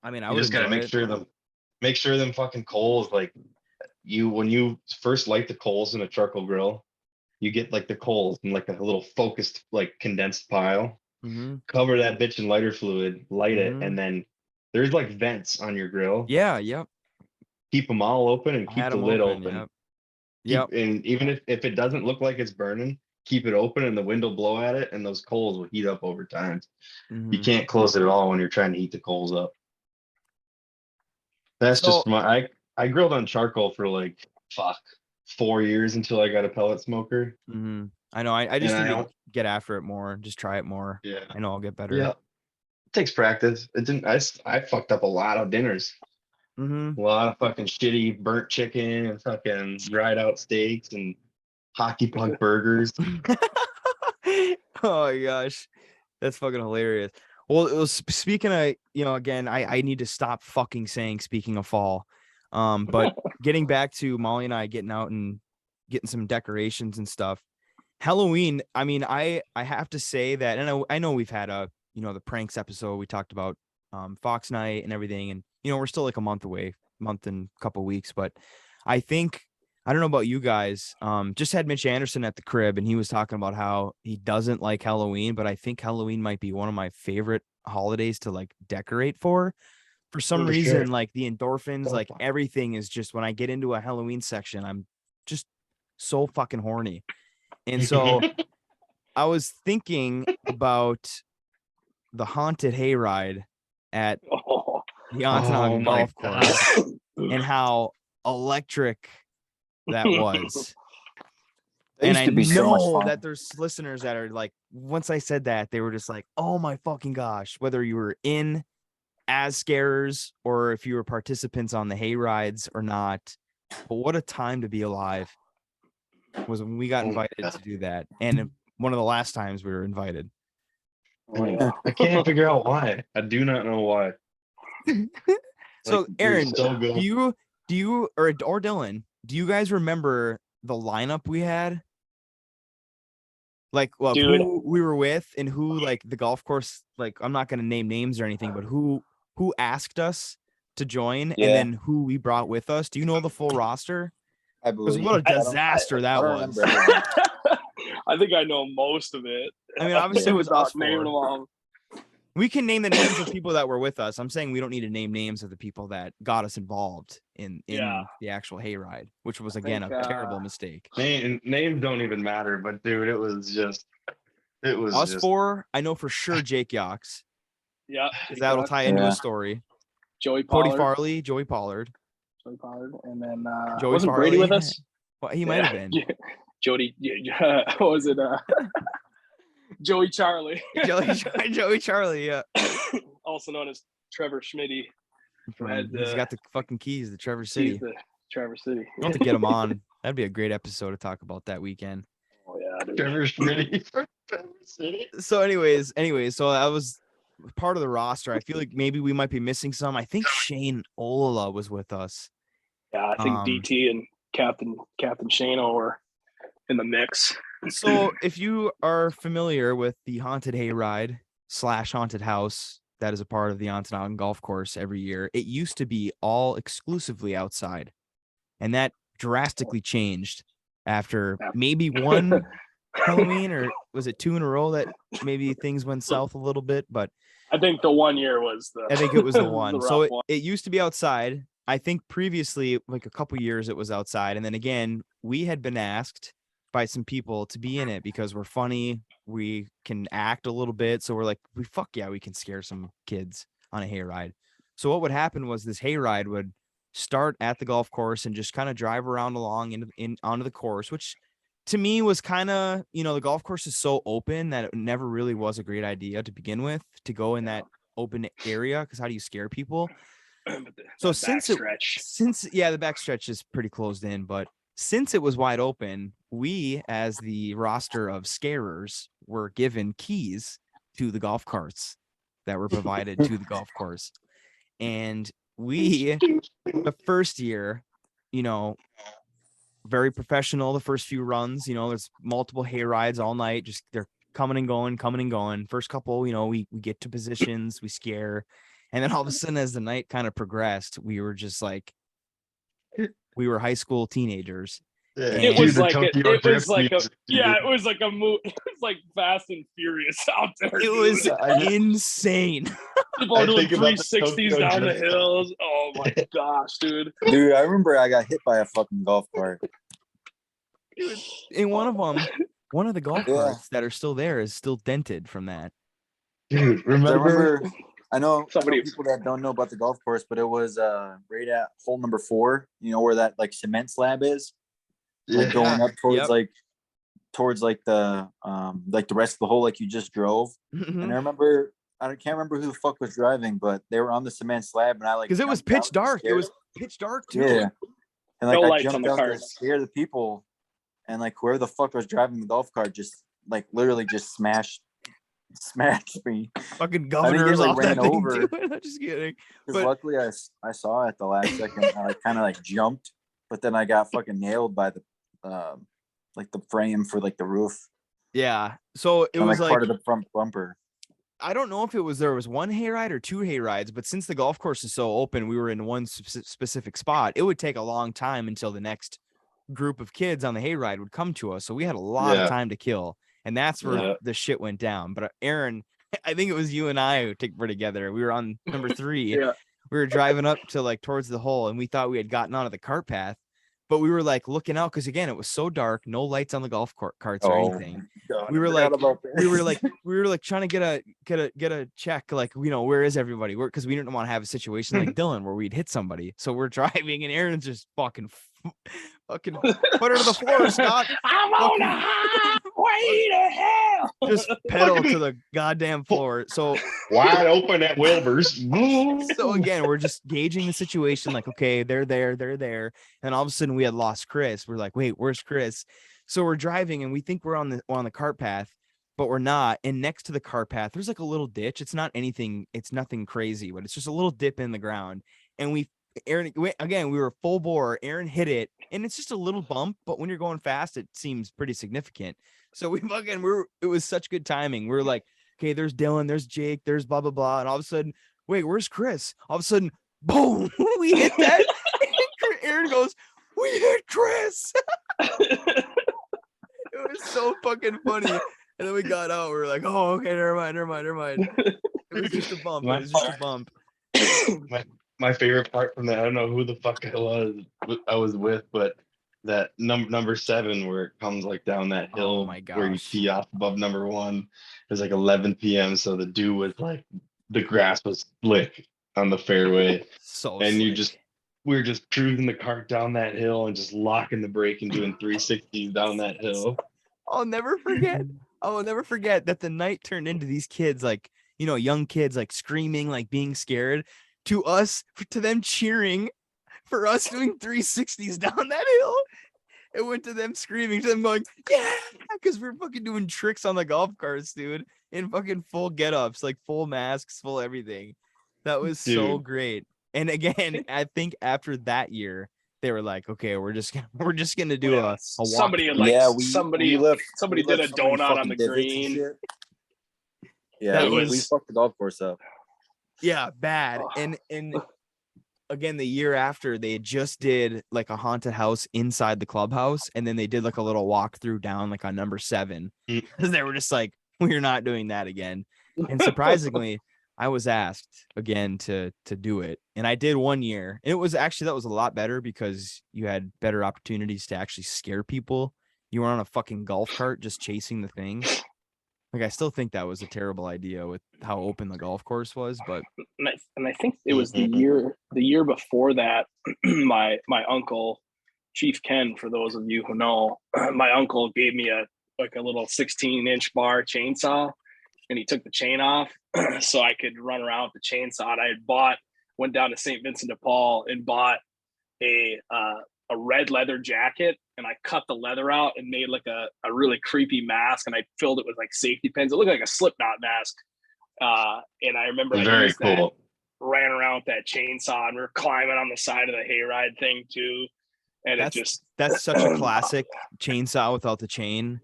I mean, I You would just gotta make sure them fucking coals, like when you first light the coals in a charcoal grill, you get like the coals in like a little focused, like condensed pile. Mm-hmm. Cover that bitch in lighter fluid, light it, Mm-hmm. and then there's like vents on your grill. Yeah. Yep. Keep them all open and I keep had the them lid open. open. Yep. And even if it doesn't look like it's burning, keep it open and the wind will blow at it, and those coals will heat up over time. You Mm-hmm. can't close it at all when you're trying to heat the coals up. That's So just I grilled on charcoal for like 4 years until I got a pellet smoker. mhm. I know. I just And need I to don't, get after it more. Just try it more. yeah. I know I'll get better. Yeah. It takes practice. It didn't I fucked up a lot of dinners. Mm-hmm. A lot of fucking shitty burnt chicken and fucking dried out steaks and hockey puck burgers. Oh my gosh, that's fucking hilarious. Well, it was speaking of, again, I need to stop fucking saying speaking of fall. But getting back to Molly and I getting out and getting some decorations and stuff. Halloween, I mean, I have to say that, and I know we've had the pranks episode. We talked about Fox Night and everything, and we're still like a month and a couple weeks, but I think I don't know about you guys. Just had Mitch Anderson at the crib, and he was talking about how he doesn't like Halloween, but I think Halloween might be one of my favorite holidays to like decorate for. For some For reason, sure. like the endorphins, like everything is just when I get into a Halloween section, I'm just so fucking horny. And so I was thinking about the haunted hayride at Oh, the Ontonagon my Golf Course and how electric that was. That And used I to be so much know fun. that there's listeners that are like, once I said that, they were just like, oh my fucking gosh, whether you were in as scarers or if you were participants on the hay rides or not. But what a time to be alive was when we got invited to do that. And one of the last times we were invited. oh yeah. I can't figure out why. I do not know why. So Like, Aaron, you're so good. do you or Dylan, do you guys remember the lineup we had? Like, well, Dude. who we were with and who, like, the golf course, like, I'm not going to name names or anything, but who asked us to join Yeah. and then who we brought with us. Do you know the full roster? I Because believe. what a I don't- disaster I that don't was. remember everyone. I think I know most of it. I mean, obviously it was Without us naming them four. all. We can name the names of people that were with us. I'm saying we don't need to name names of the people that got us involved in Yeah. the actual hayride, which was, I again, think, a terrible mistake. Names don't even matter, but dude, it was Us just four, I know for sure Jake Yox, Yeah. because that'll tie into Yeah. a story. Joey Cody Pollard. Farley, Joey Pollard. And then Joey wasn't Farley. Brady with us? Well, he might have been. Jody. What was it? Joey Charlie. Joey Charlie, yeah. Also known as Trevor Schmitty. He's got the fucking keys to Trevor City. He's the Trevor City. I'll have to get him on. That'd be a great episode to talk about that weekend. Oh yeah, dude. Trevor Schmitty for Trevor City. So anyways, so that was part of the roster. I feel like maybe we might be missing some. I think Shane Ola was with us. Yeah, I think DT and Captain Shano were in the mix. So if you are familiar with the haunted hayride / haunted house that is a part of the Ontonagon Golf Course every year, it used to be all exclusively outside, and that drastically changed after maybe one Halloween, or was it two in a row that maybe things went south a little bit? But I think the 1 year was the. I think it was the one. rough So one. it used to be outside. I think previously, like a couple years, it was outside, and then again, we had been asked by some people to be in it because we're funny, we can act a little bit, so we're like, we can scare some kids on a hayride. So what would happen was this hayride would start at the golf course and just kind of drive around along onto the course, which to me was kind of, the golf course is so open that it never really was a great idea to begin with, to go in that open area, because how do you scare people? So since the backstretch is pretty closed in, but since it was wide open, we, as the roster of scarers, were given keys to the golf carts that were provided to the golf course. And we, the first year, very professional, the first few runs, there's multiple hay rides all night. Just they're coming and going. First couple, we get to positions, we scare. And then all of a sudden, as the night kind of progressed, we were just like, we were high school teenagers. Yeah, it was like it was like a it was like a move. It was like Fast and Furious out there. It was insane. People are doing 360s down the hills. Oh my gosh, dude! Dude, I remember I got hit by a fucking golf cart. In one of the golf carts that are still there is still dented from that. Dude, remember? I know people that don't know about the golf course, but it was right at hole number 4. You know where that like cement slab is, like going up towards towards the rest of the hole, like you just drove. Mm-hmm. And I remember, I can't remember who the fuck was driving, but they were on the cement slab, and I like because it was pitch dark. It was pitch dark too. Yeah, and like no I jumped out to scare the people, and like whoever the fuck was driving the golf cart just like literally just smashed me. Fucking governors off that thing over. I'm just kidding. But luckily I saw it at the last second. I kind of like jumped, but then I got fucking nailed by the like the frame for like the roof. Yeah. So it was like part of the front bumper. I don't know if there was one hayride or 2 hayrides, but since the golf course is so open, we were in one specific spot. It would take a long time until the next group of kids on the hayride would come to us. So we had a lot of time to kill. And that's where the shit went down. But Aaron, I think it was you and I who were together. We were on number 3. We were driving up to like towards the hole, and we thought we had gotten onto the cart path, but we were like looking out because again, it was so dark, no lights on the golf carts or anything. God, we were like trying to get a check, like, you know, where is everybody? Because we didn't want to have a situation like Dylan where we'd hit somebody. So we're driving, and Aaron's just fucking put her to the floor, Scott. I'm on a highway to hell. Just pedal to the goddamn floor. So wide open at Wilbur's. So again, we're just gauging the situation. Like, okay, they're there. And all of a sudden, we had lost Chris. We're like, wait, where's Chris? So we're driving, and we think we're on the cart path, but we're not. And next to the cart path, there's like a little ditch. It's nothing crazy, but it's just a little dip in the ground. And Aaron, again, we were full bore. Aaron hit it, and it's just a little bump, but when you're going fast, it seems pretty significant. So it was such good timing. We were like, okay, there's Dylan, there's Jake, there's blah, blah, blah. And all of a sudden, wait, where's Chris? All of a sudden, boom, we hit that. Aaron goes, we hit Chris. It was so fucking funny. And then we got out. We were like, oh, okay, never mind. It was just a bump. My favorite part from that, I don't know who the fuck I was with, but that number 7 where it comes like down that hill where you tee off above number 1. It was like 11 p.m. So the dew was like, the grass was slick on the fairway. We were just cruising the cart down that hill and just locking the brake and doing 360s down that hill. I'll never forget that the night turned into these kids, like, you know, young kids, like screaming, like being scared, to them cheering for us doing 360s down that hill. It went to them screaming, to them going, yeah, because we're fucking doing tricks on the golf carts, dude, in fucking full get-ups, like full masks, full everything. That was so great. And again, I think after that year, they were like, okay, we're just gonna do a walk. Somebody did a donut on the green. Yeah, we fucked the golf course up. Yeah, bad. And again, the year after, they just did like a haunted house inside the clubhouse, and then they did like a little walkthrough down like on number 7. Because they were just like, we're not doing that again. And surprisingly, I was asked again to do it, and I did 1 year. And that was a lot better because you had better opportunities to actually scare people. You were on a fucking golf cart just chasing the thing. Like, I still think that was a terrible idea with how open the golf course was, but and I think it was the year before that. My uncle, Chief Ken, for those of you who know, my uncle gave me a little 16-inch bar chainsaw, and he took the chain off so I could run around with the chainsaw. And I went down to St. Vincent de Paul and bought a red leather jacket, and I cut the leather out and made like a really creepy mask, and I filled it with like safety pins. It looked like a Slipknot mask. And I remember very cool. Ran around with that chainsaw, and we were climbing on the side of the hayride thing too. And that's such a classic chainsaw without the chain.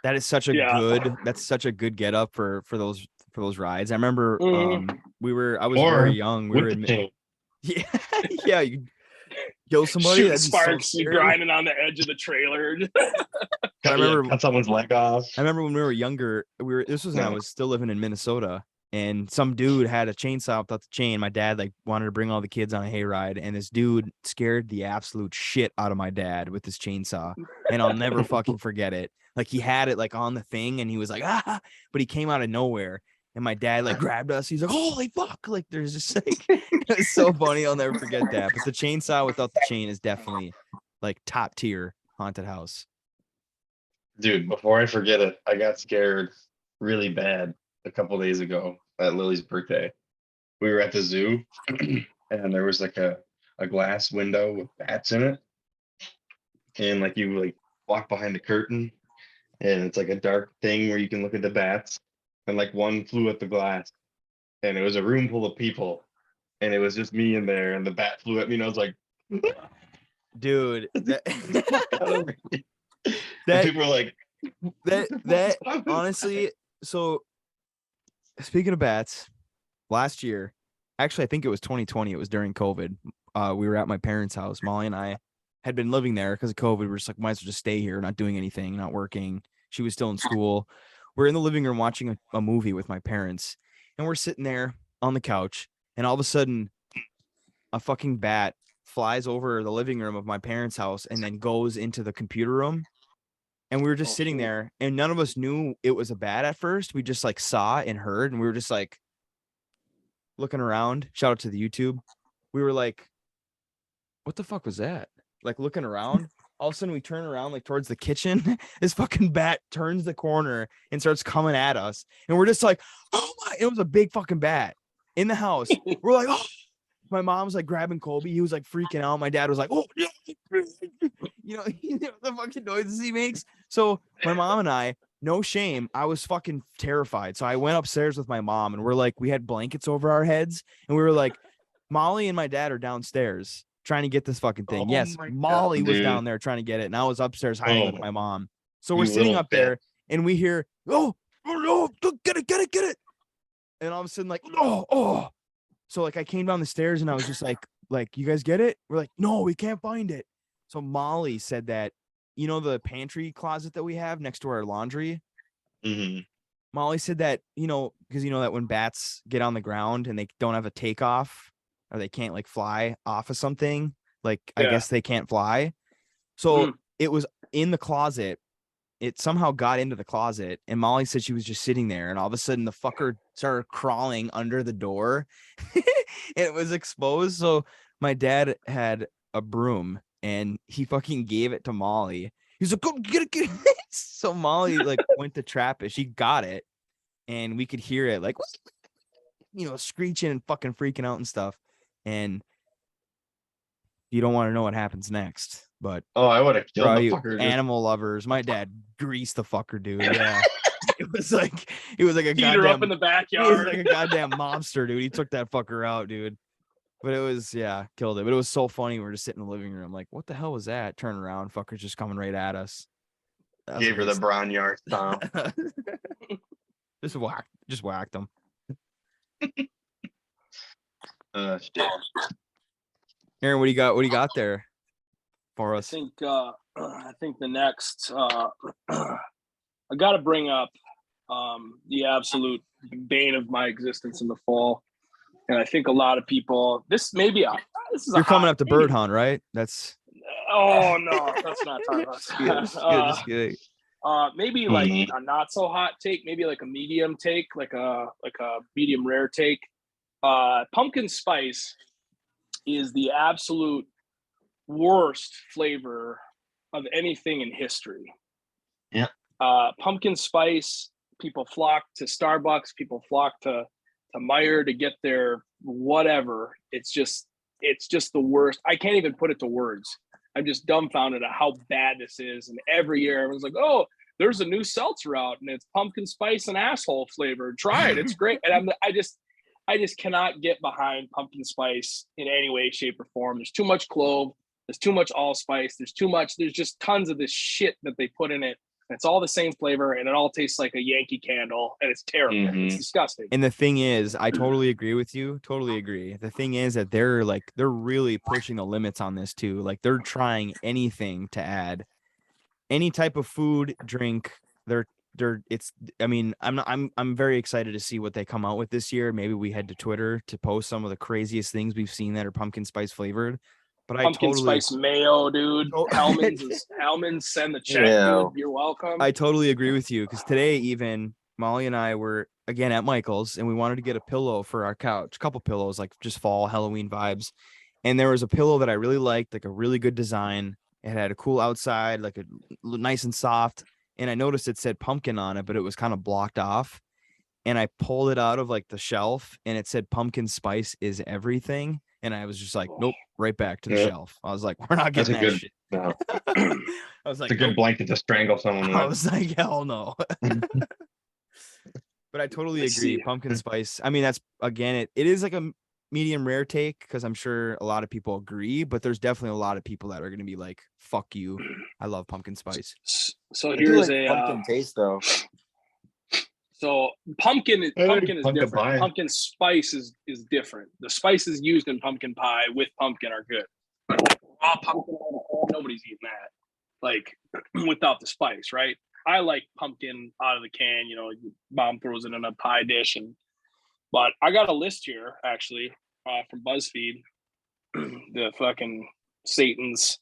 That is such a good get up for for those rides. I remember I was Or very young. We with were the in chain. yeah, yeah, you kill somebody, Shoot that'd be so sparks scary. grinding on the edge of the trailer. I remember cut someone's leg off. I remember when we were younger, this was when I was still living in Minnesota, and some dude had a chainsaw without the chain. My dad like wanted to bring all the kids on a hayride, and this dude scared the absolute shit out of my dad with his chainsaw. And I'll never fucking forget it. Like he had it like on the thing and he was like, ah, but he came out of nowhere. And my dad like grabbed us. He's like, holy fuck. Like there's just like, it's so funny. I'll never forget that. But the chainsaw without the chain is definitely like top tier haunted house. Dude, before I forget it, I got scared really bad a couple days ago at Lily's birthday. We were at the zoo and there was like a glass window with bats in it. And like you like walk behind a curtain and it's like a dark thing where you can look at the bats. And like one flew at the glass and it was a room full of people and it was just me in there and the bat flew at me and I was like, dude, that people were like, that honestly, so speaking of bats, last year, actually, I think it was 2020. It was during COVID. We were at my parents' house. Molly and I had been living there because of COVID. We were just like, might as well just stay here, not doing anything, not working. She was still in school. We're in the living room watching a movie with my parents, and we're sitting there on the couch, and all of a sudden, a fucking bat flies over the living room of my parents' house and then goes into the computer room. And we were just sitting there, and none of us knew it was a bat at first. We just like saw and heard, and we were just like looking around. Shout out to the YouTube. We were like, what the fuck was that? Like looking around. All of a sudden we turn around like towards the kitchen. This fucking bat turns the corner and starts coming at us. And we're just like, oh my, it was a big fucking bat in the house. We're like, oh, my mom's like grabbing Colby. He was like freaking out. My dad was like, oh, you know the fucking noises he makes. So my mom and I, no shame, I was fucking terrified. So I went upstairs with my mom and we're like, we had blankets over our heads and we were like, Molly and my dad are downstairs trying to get this fucking thing. Yes, Molly was down there trying to get it and I was upstairs hiding with my mom. So we're sitting up there and we hear, oh no, get it. And all of a sudden like, oh. So like I came down the stairs and I was just like, you guys get it? We're like, no, we can't find it. So Molly said that, you know, the pantry closet that we have next to our laundry. Mm-hmm. Molly said that, you know, because you know that when bats get on the ground and they don't have a takeoff or they can't like fly off of something, like I guess they can't fly. So it was in the closet. It somehow got into the closet and Molly said she was just sitting there and all of a sudden the fucker started crawling under the door. It was exposed. So my dad had a broom and he fucking gave it to Molly. He's like, go get it. So Molly like went to trap it. She got it and we could hear it like, you know, screeching and fucking freaking out and stuff. And you don't want to know what happens next, but I would have killed the fucker. Animal lovers. My dad greased the fucker, dude. Yeah. It was like a goddamn up in the backyard. He was like a goddamn mobster, dude. He took that fucker out, dude. But it was killed it. But it was so funny. We were just sitting in the living room, like, what the hell was that? Turn around, fucker's just coming right at us. Gave her the brown yard stomp. just whacked him. Shit. Aaron, what do you got? What do you got there for us? I think the next I got to bring up the absolute bane of my existence in the fall, and I think a lot of people. This maybe this is you're coming up to bird hunt, right? That's. Oh no, that's not talking about. Just kidding. Maybe like a not so hot take, maybe like a medium take, like a medium rare take. Pumpkin spice is the absolute worst flavor of anything in history. Yeah. Pumpkin spice, people flock to Starbucks, people flock to Meijer to get their whatever. It's just the worst. I can't even put it to words. I'm just dumbfounded at how bad this is. And every year everyone's like, oh, there's a new seltzer out and it's pumpkin spice and asshole flavor. Try it. It's great. And I just cannot get behind pumpkin spice in any way, shape, or form. There's too much clove. There's too much allspice. There's just tons of this shit that they put in it. It's all the same flavor, and it all tastes like a Yankee Candle, and it's terrible. It's disgusting. And the thing is, I totally agree with you. Totally agree. The thing is that they're really pushing the limits on this too. Like they're trying anything to add any type of food, drink. I'm very excited to see what they come out with this year. Maybe we head to Twitter to post some of the craziest things we've seen that are pumpkin spice flavored. But pumpkin spice mayo, dude. Hellman's send the check, dude. You're welcome. I totally agree with you because today even Molly and I were again at Michael's and we wanted to get a pillow for our couch, a couple pillows, like just fall Halloween vibes. And there was a pillow that I really liked, like a really good design. It had a cool outside, like a nice and soft. And I noticed it said pumpkin on it, but it was kind of blocked off. And I pulled it out of like the shelf and it said pumpkin spice is everything. And I was just like, nope, right back to the shelf. I was like, we're not getting that shit. No. I was like, it's a good blanket to strangle someone with. I was like, hell no. But I totally agree. Pumpkin spice. I mean, that's again, it is like a medium rare take because I'm sure a lot of people agree, but there's definitely a lot of people that are going to be like, fuck you. I love pumpkin spice. So here's a pumpkin taste though. So pumpkin is different. Pie. Pumpkin spice is different. The spices used in pumpkin pie with pumpkin are good. Raw pumpkin, nobody's eating that. Like without the spice, right? I like pumpkin out of the can. You know, mom throws it in a pie dish, but I got a list here actually from BuzzFeed, the fucking Satan's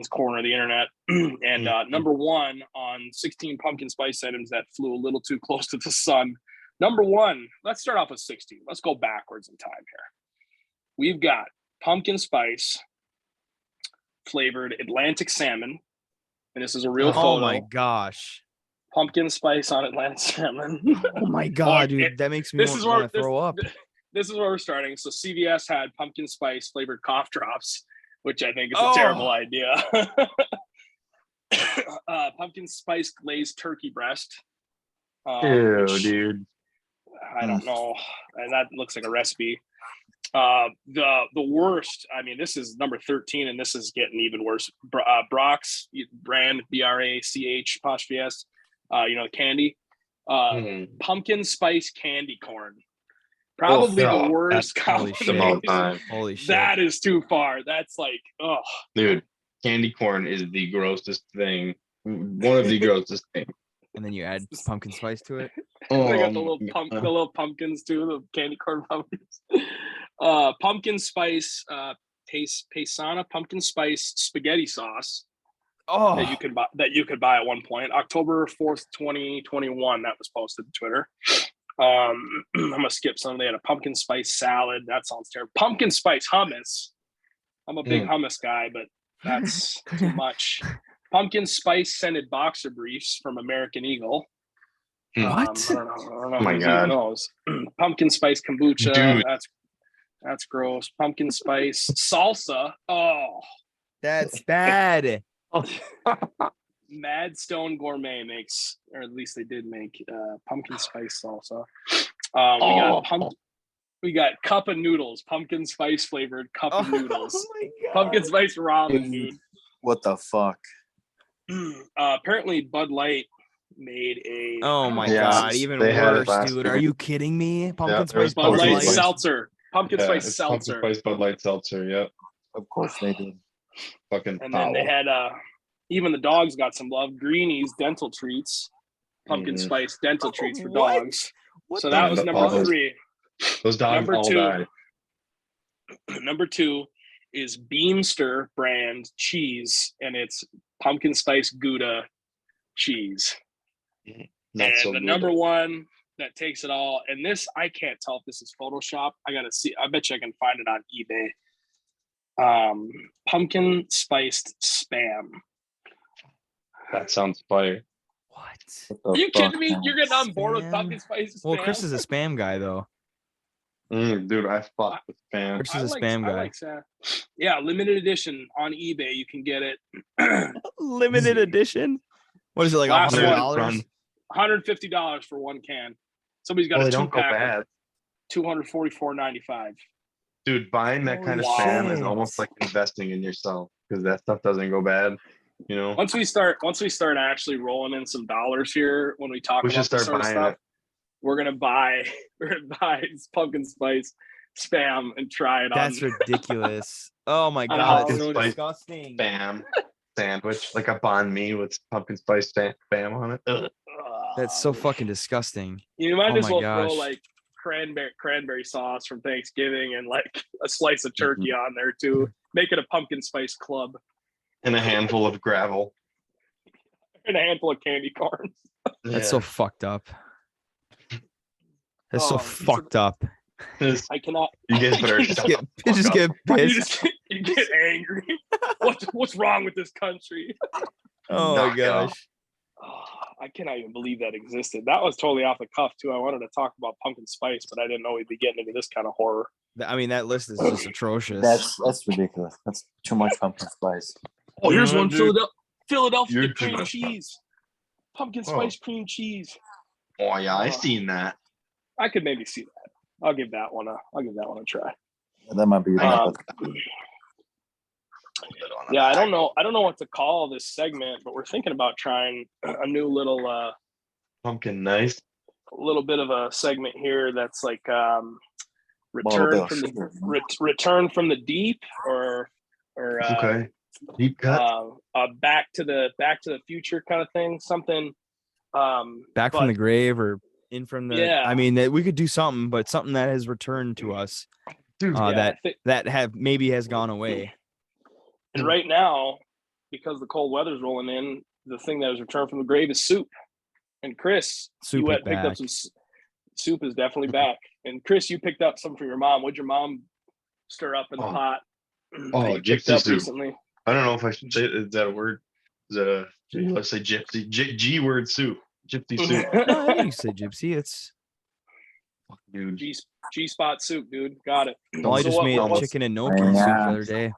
corner of the internet. And number one on 16 pumpkin spice items that flew a little too close to the sun. Number one, let's start off with 16. Let's go backwards in time here. We've got pumpkin spice flavored Atlantic salmon. And this is a real photo. Oh my gosh. Pumpkin spice on Atlantic salmon. Oh my God, dude. That makes me want to throw up. This is where we're starting. So CVS had pumpkin spice flavored cough drops, which I think is a terrible idea. Pumpkin spice glazed turkey breast. Ew, dude. I don't know. And that looks like a recipe. The worst, I mean, this is number 13, and this is getting even worse. Brock's brand, BRACH', the candy. Pumpkin spice candy corn. Probably the worst combination. Holy shit. That is too far. That's like, dude, candy corn is the grossest thing. One of the grossest things. And then you add pumpkin spice to it. They got the little pumpkins too, the candy corn pumpkins. Pumpkin spice, Paisana pumpkin spice spaghetti sauce. That you could buy at one point. October 4th, 2021. That was posted to Twitter. I'm gonna skip some. They had a pumpkin spice salad. That sounds terrible. Pumpkin spice hummus. I'm a big hummus guy, but that's too much. Pumpkin spice scented boxer briefs from American Eagle. What? I don't know. Oh my God. Pumpkin spice kombucha. Dude. That's gross. Pumpkin spice salsa. Oh, that's bad. Madstone Gourmet makes, or at least they did make, pumpkin spice salsa. We got cup of noodles, pumpkin spice flavored cup of noodles. Oh my God. Pumpkin spice ramen, dude. What the fuck? Apparently Bud Light made a. Oh my God, even worse, dude. Are you kidding me? Pumpkin spice Bud Light seltzer. Pumpkin spice seltzer. Pumpkin spice Bud Light seltzer, yep. Of course they did. Fucking and then they had even the dogs got some love. Greenies dental treats, pumpkin spice dental treats for dogs. So that was number 3. Those dogs all died. Number 2 is Beamster brand cheese, and it's pumpkin spice Gouda cheese. Number 1 that takes it all, and this I can't tell if this is Photoshop. I gotta see. I bet you I can find it on eBay. Pumpkin spiced Spam. That sounds fire. What? Are you kidding me? You're getting on board with pumpkin spice Spam? Well, Chris is a Spam guy, though. Dude, I fuck with Spam. Chris is a Spam guy. Yeah, limited edition on eBay. You can get it. Limited edition? What is it, like $100? $150 for one can. Somebody's got a 2-pack. $244.95. Dude, buying that kind of Spam is almost like investing in yourself because that stuff doesn't go bad. You know, once we start actually rolling in some dollars here when we talk we should about this start sort of buying stuff, it. we're gonna buy this pumpkin spice spam and try it. That's ridiculous. Oh my on god, how- it's so Spice disgusting. Spam sandwich, like a banh mi with pumpkin spice spam on it. Ugh. That's so fucking disgusting. You might Oh as my well throw gosh. like cranberry sauce from Thanksgiving and like a slice of turkey on there too. Make it a pumpkin spice club. And a handful of gravel. And a handful of candy corns. That's so fucked up. That's so fucked up. I cannot. You guys better Just get pissed. You get angry. What's wrong with this country? Oh my gosh. I cannot even believe that existed. That was totally off the cuff too. I wanted to talk about pumpkin spice, but I didn't know we'd be getting into this kind of horror. I mean, that list is just atrocious. That's ridiculous. That's too much pumpkin spice. Oh, here's one dude. Philadelphia You're cream too- cheese. Pumpkin spice cream cheese. Oh yeah, I seen that. I could maybe see that. I'll give that one a try. That might be. Yeah, I don't know what to call this segment, but we're thinking about trying a new little Pumpkin nice. a little bit of a segment here that's like return from the deep or Okay. Deep cut. back to the future kind of thing, something Back from the grave or in from the. Yeah. I mean, that we could do something, but something that has returned to us. Dude, That has gone away. And right now, because the cold weather's rolling in, the thing that has returned from the grave is soup. And Chris, Soup you is had picked back. up some soup is definitely back. And Chris, you picked up some from your mom. What'd your mom stir up in the pot? Oh, that you picked gypsy up soup. recently? I don't know if I should say. Is that a word? Is that a? Let's say gypsy. G word soup. Gypsy soup. No, I think you say gypsy. It's. Dude. G spot soup, dude. Got it. Well, I So just made what's chicken and gnocchi soup the other day.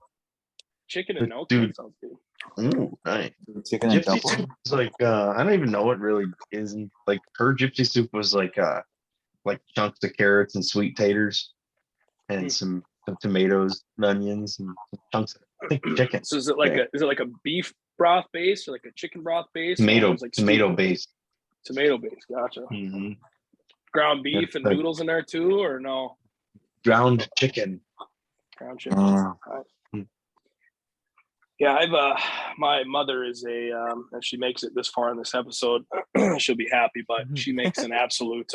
chicken and gnocchi? Dude. That sounds good. Ooh, nice. Chicken and Gypsy dumpling. soup is like I don't even know what really is. Like her gypsy soup was like chunks of carrots and sweet taters and some tomatoes and onions and some chunks of I think chicken. So is it like a beef broth base or like a chicken broth base? Tomato Like base. Tomato base, gotcha. Mm-hmm. Ground beef That's and like- noodles in there too, or no? Ground chicken. Ground chicken. Mm. Yeah, my mother is and she makes it this far in this episode, she'll be happy, but she makes an absolute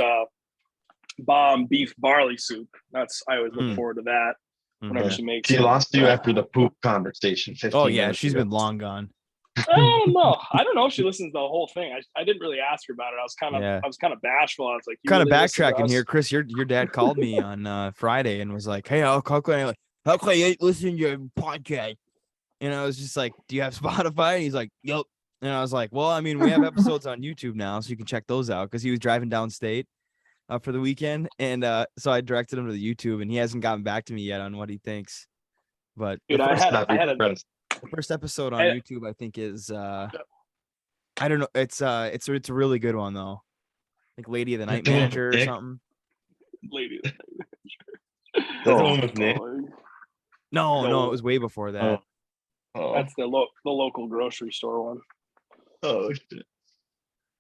bomb beef barley soup. I always look forward to that whenever she makes She it. lost you after the poop conversation. 15 Oh yeah, minutes she's ago. been long gone. I don't know if she listens to the whole thing. I didn't really ask her about it. I was kind of bashful. I was like, Kind of really listen to backtracking us? here, Chris. Your dad called me on Friday and was like, "Hey, how can I listen to your podcast?" And I was just like, "Do you have Spotify?" And he's like, "Yep." And I was like, "Well, I mean, we have episodes on YouTube now, so you can check those out." Because he was driving downstate for the weekend, and so I directed him to the YouTube, and he hasn't gotten back to me yet on what he thinks. But Dude, I had a the first episode on YouTube, I think, is I don't know. It's a really good one though, like Lady of the Night Manager or something. lady. That's the one with Nick. No, it was way before that. Oh. That's the local grocery store one. Oh shit.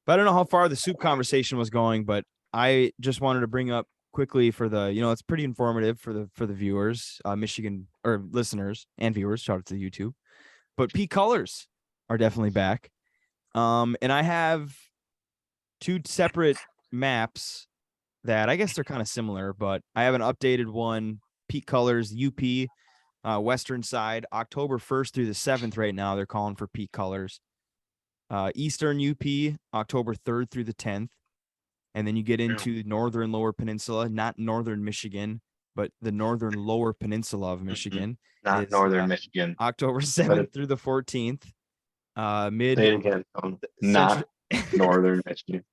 But I don't know how far the soup conversation was going, but I just wanted to bring up quickly for the, it's pretty informative for the viewers, Michigan or listeners and viewers. Shout out to the YouTube. But peak colors are definitely back. And I have two separate maps that I guess they're kind of similar, but I have an updated one, peak colors, UP, western side, October 1st through the 7th right now. They're calling for peak colors. Eastern UP, October 3rd through the 10th. And then you get into northern lower peninsula, not northern Michigan, but the northern lower peninsula of Michigan. Not northern Michigan. October 7th through the 14th. Mid. Say it again. Not northern Michigan.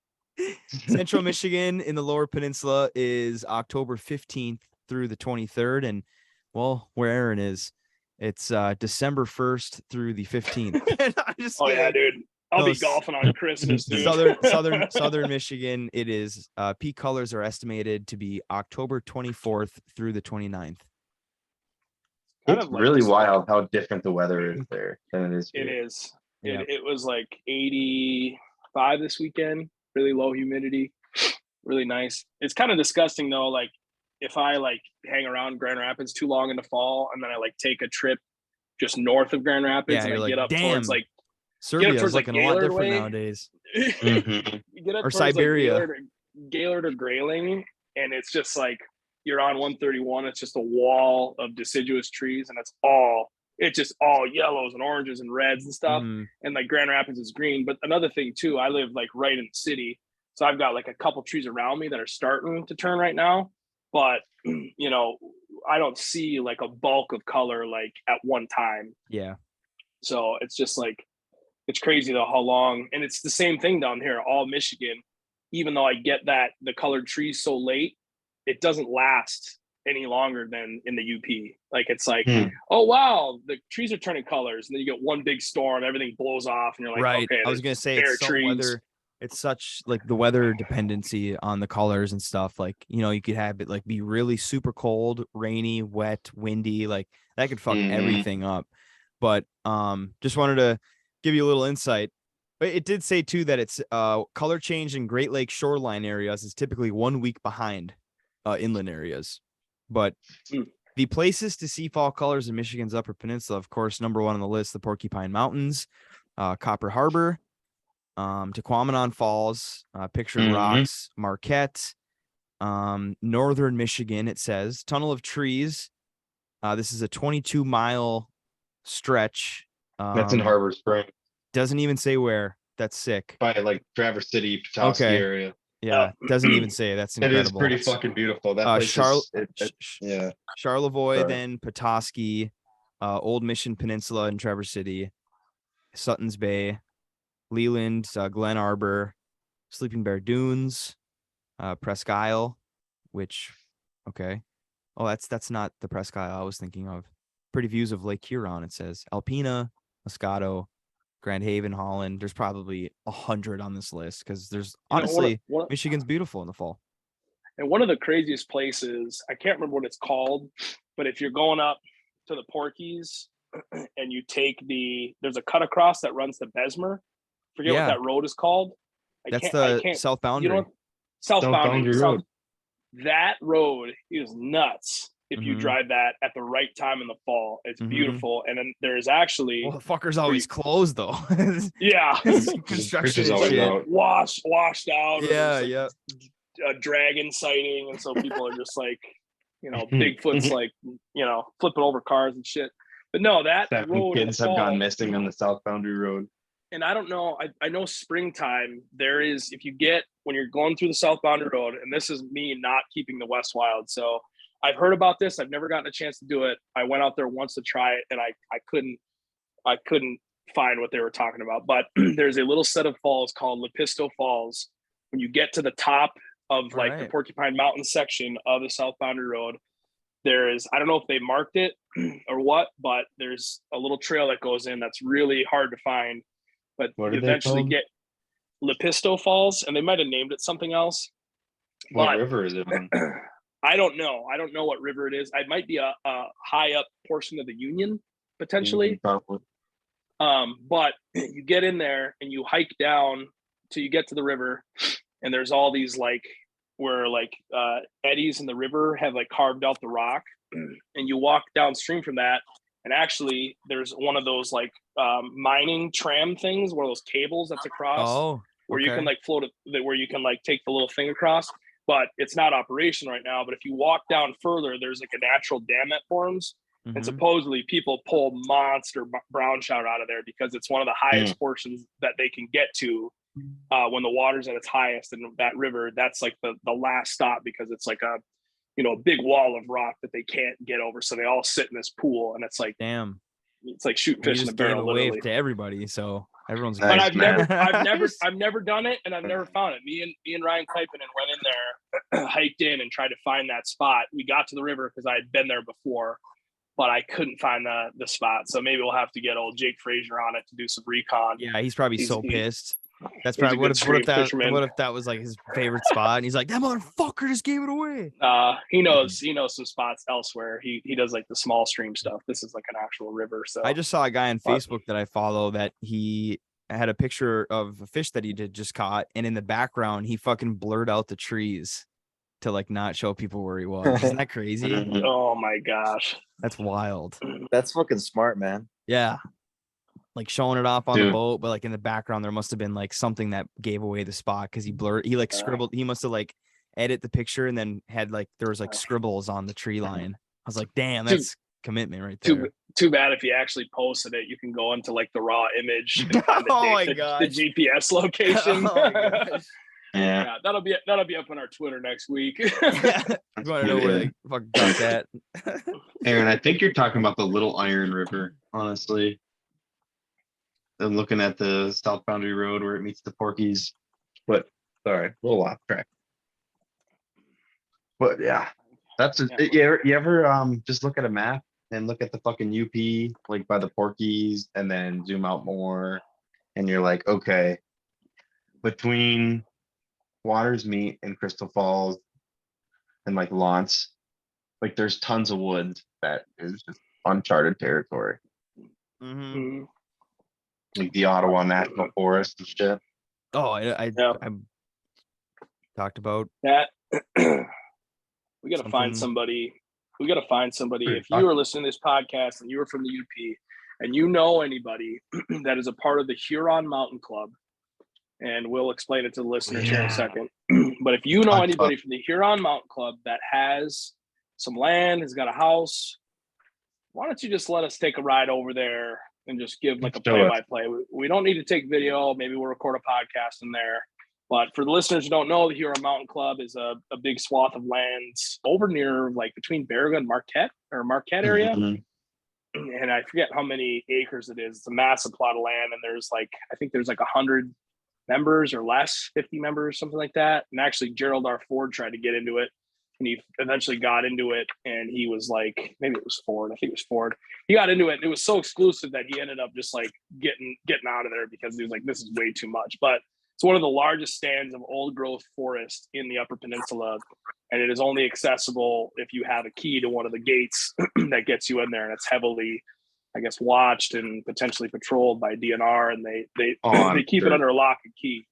Central Michigan in the lower peninsula is October 15th through the 23rd. And, well, where Aaron is, it's December 1st through the 15th. Yeah, dude. I'll be golfing on Christmas, dude. Southern Michigan, it is peak colors are estimated to be October 24th through the 29th. It's really wild how different the weather is there than it is here. It is. It was like 85 this weekend, really low humidity, really nice. It's kind of disgusting though. Like if I like hang around Grand Rapids too long in the fall and then I like take a trip just north of Grand Rapids and I get up towards like Serbia is looking a lot different nowadays. You get up or towards Siberia. Like Gaylord or Grayling, and it's just like you're on 131. It's just a wall of deciduous trees, and it's just all yellows and oranges and reds and stuff. And like Grand Rapids is green. But another thing too, I live like right in the city, so I've got like a couple trees around me that are starting to turn right now. But you know, I don't see like a bulk of color like at one time. Yeah. So it's just like, it's crazy though how long, and it's the same thing down here, all Michigan. Even though I get that the colored trees so late, it doesn't last any longer than in the UP. Like it's like, oh wow, the trees are turning colors, and then you get one big storm, everything blows off, and you're like, right. Okay, I was gonna say it's so weather. It's such like the weather dependency on the colors and stuff. Like, you know, you could have it like be really super cold, rainy, wet, windy, like that could fuck everything up. But just wanted to give you a little insight. But it did say too that it's color change in Great Lakes shoreline areas is typically 1 week behind inland areas. But the places to see fall colors in Michigan's Upper Peninsula, of course, number one on the list, the Porcupine Mountains, Copper Harbor, Tequamanon Falls, Pictured Rocks, Marquette, northern Michigan, it says, Tunnel of Trees. This is a 22-mile stretch. That's in Harbor Spring. Doesn't even say where. That's sick. By like Traverse City, Petoskey area. Yeah, doesn't even say. That's incredible. It is pretty fucking beautiful. That place yeah. Charlevoix, then Petoskey, Old Mission Peninsula in Traverse City, Sutton's Bay, Leland, Glen Arbor, Sleeping Bear Dunes, Presque Isle, which, okay. Oh, that's not the Presque Isle I was thinking of. Pretty views of Lake Huron, it says. Alpena, Moscato, Grand Haven, Holland. There's probably 100 on this list because there's honestly Michigan's beautiful in the fall. And one of the craziest places, I can't remember what it's called, but if you're going up to the Porkies and you take there's a cut across that runs to Bessemer. Forget what that road is called. That's the south boundary. You know, south boundary road. That road is nuts. If you drive that at the right time in the fall, it's beautiful. And then there's actually, well, the fucker's always closed though. Yeah, construction and shit. Washed out. Yeah. A dragon sighting, and so people are just like, you know, Bigfoot's like, you know, flipping over cars and shit. But no, that road, kids have gone missing on the south boundary road. And I don't know. I know springtime there is, if you get, when you're going through the south boundary road, and this is me not keeping the West Wild, so I've heard about this. I've never gotten a chance to do it. I went out there once to try it, and I couldn't find what they were talking about. But there's a little set of falls called Lepisto Falls. When you get to the top of the Porcupine Mountain section of the south boundary road, there is, I don't know if they marked it or what, but there's a little trail that goes in that's really hard to find. But you eventually get Lepisto Falls, and they might have named it something else. What river is it on? I don't know. I don't know what river it is. It might be a high up portion of the Union, potentially. Probably. But you get in there and you hike down till you get to the river, and there's all these where eddies in the river have carved out the rock, and you walk downstream from that, and actually there's one of those mining tram things, one of those cables that's across, where you can float it, where you can take the little thing across. But it's not operational right now. But if you walk down further, there's a natural dam that forms. And supposedly people pull monster brown trout out of there because it's one of the highest portions that they can get to when the water's at its highest. And that river, that's the last stop, because it's a big wall of rock that they can't get over. So they all sit in this pool, and it's damn. It's like shooting fish in a barrel. Wave to everybody, so everyone's. But I've never done it, and I've never found it. Me and Ryan Kuipeinen went in there, hiked in, and tried to find that spot. We got to the river because I had been there before, but I couldn't find the spot. So maybe we'll have to get old Jake Frazier on it to do some recon. Yeah, he's probably so pissed. That's probably what if fisherman. that was like his favorite spot, and he's like, that motherfucker just gave it away. He knows some spots elsewhere. He does like the small stream stuff. This is like an actual river. So I just saw a guy on Facebook that I follow that he had a picture of a fish that he just caught, and in the background he fucking blurred out the trees to like not show people where he was. Isn't that crazy? Oh my gosh, that's wild. That's fucking smart, man. Yeah. Like showing it off on the boat, but like in the background there must have been like something that gave away the spot because he like scribbled. He must have like edit the picture and then had like there was like scribbles on the tree line. I was like, damn, that's commitment right there. Too bad if you actually posted it, you can go into like the raw image and find the GPS location. Oh my gosh. Yeah, that'll be up on our Twitter next week. You want to know where they fucking got that? Aaron, I think you're talking about the Little Iron River, honestly. I'm looking at the South Boundary Road where it meets the Porkies. But sorry, a little off track. But yeah, that's you ever just look at a map and look at the fucking UP like by the Porkies and then zoom out more and you're like, okay, between Waters Meet and Crystal Falls and like Lawrence, like there's tons of woods that is just uncharted territory. Mm-hmm. Like the Ottawa National Forest and shit. Oh, I talked about that. We got to find somebody. We got to find somebody. If you are listening to this podcast and you are from the UP and you know anybody that is a part of the Huron Mountain Club, and we'll explain it to the listeners here in a second. But if you know anybody from the Huron Mountain Club that has some land, has got a house, why don't you just let us take a ride over there and just give like a play-by-play. We don't need to take video. Maybe we'll record a podcast in there. But for the listeners who don't know, the Huron Mountain Club is a big swath of lands over near like between Baraga and Marquette area. Mm-hmm. And I forget how many acres it is. It's a massive plot of land. And there's like, I think there's like 100 members or less, 50 members, something like that. And actually Gerald R. Ford tried to get into it. And he eventually got into it, and he was like, maybe it was Ford. I think it was Ford. He got into it. And it was so exclusive that he ended up just like getting out of there because he was like, this is way too much. But it's one of the largest stands of old growth forest in the Upper Peninsula. And it is only accessible if you have a key to one of the gates that gets you in there. And it's heavily, I guess, watched and potentially patrolled by DNR. And they keep it under lock and key.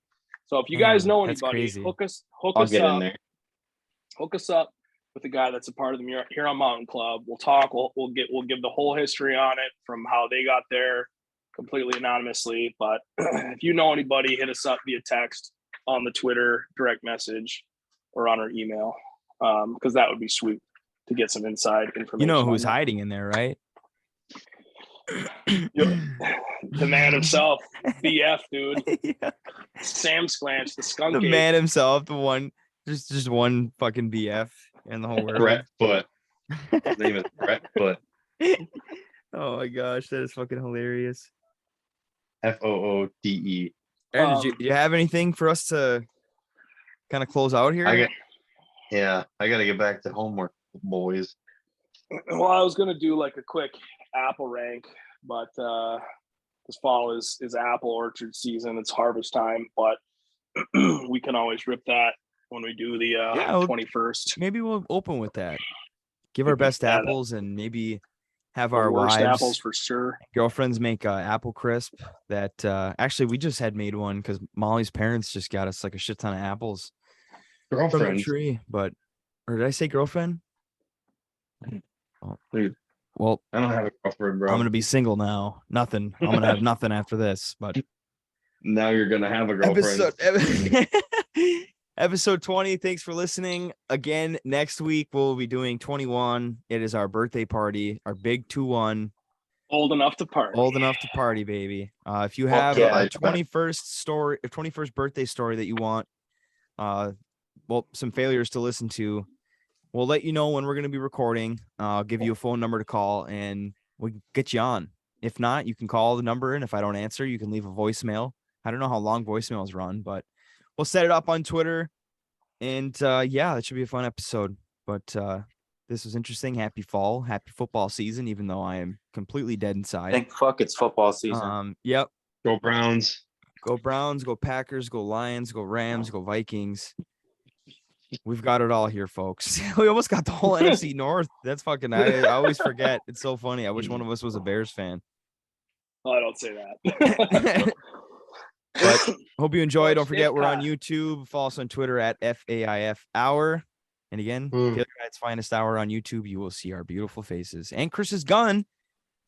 So if you guys know anybody, hook us up. Hook us up with a guy that's a part of the Huron Mountain Club. We'll talk. We'll give the whole history on it from how they got there completely anonymously. But if you know anybody, hit us up via text, on the Twitter direct message, or on our email, because that would be sweet to get some inside information. You know who's hiding in there, right? The man himself, BF, dude. Yeah. Sam Sklanch, the skunk. The man himself, the one. Just one fucking BF in the whole world. Brett Foot. His name is Brett Foot. Oh my gosh, that is fucking hilarious. FOOTE. Aaron, do you have anything for us to kind of close out here? I gotta get back to homework, boys. Well, I was gonna do like a quick apple rank, but this fall is apple orchard season. It's harvest time, but we can always rip that when we do the 21st. Maybe we'll open with that. Give our best apples and maybe have our wives, apples for sure, girlfriends make apple crisp. That actually we just had made one because Molly's parents just got us like a shit ton of apples from the tree. But or did I say girlfriend? Oh, dude. Well, I don't have a girlfriend, bro. I'm gonna be single now. Nothing. I'm gonna have nothing after this. But now you're gonna have a girlfriend. Episode 20. Thanks for listening. Again, next week we'll be doing 21. It is our birthday party, our big 2-1. Old enough to party, baby. If you have a 21st birthday story that you want, some failures to listen to, we'll let you know when we're going to be recording. I'll give you a phone number to call and we'll get you on. If not, you can call the number, and if I don't answer, you can leave a voicemail. I don't know how long voicemails run, but we'll set it up on Twitter, and that should be a fun episode. But this was interesting. Happy fall, happy football season, even though I am completely dead inside. Thank fuck it's football season. Yep. Go Browns. Go Browns, go Packers, go Lions, go Rams, go Vikings. We've got it all here, folks. We almost got the whole NFC North. That's fucking, I always forget. It's so funny. I wish one of us was a Bears fan. Oh, I don't say that. But hope you enjoy. Don't forget, we're on YouTube. Follow us on Twitter at FAIF Hour. And again, Taylor Guide's Finest Hour on YouTube. You will see our beautiful faces. And Chris's gun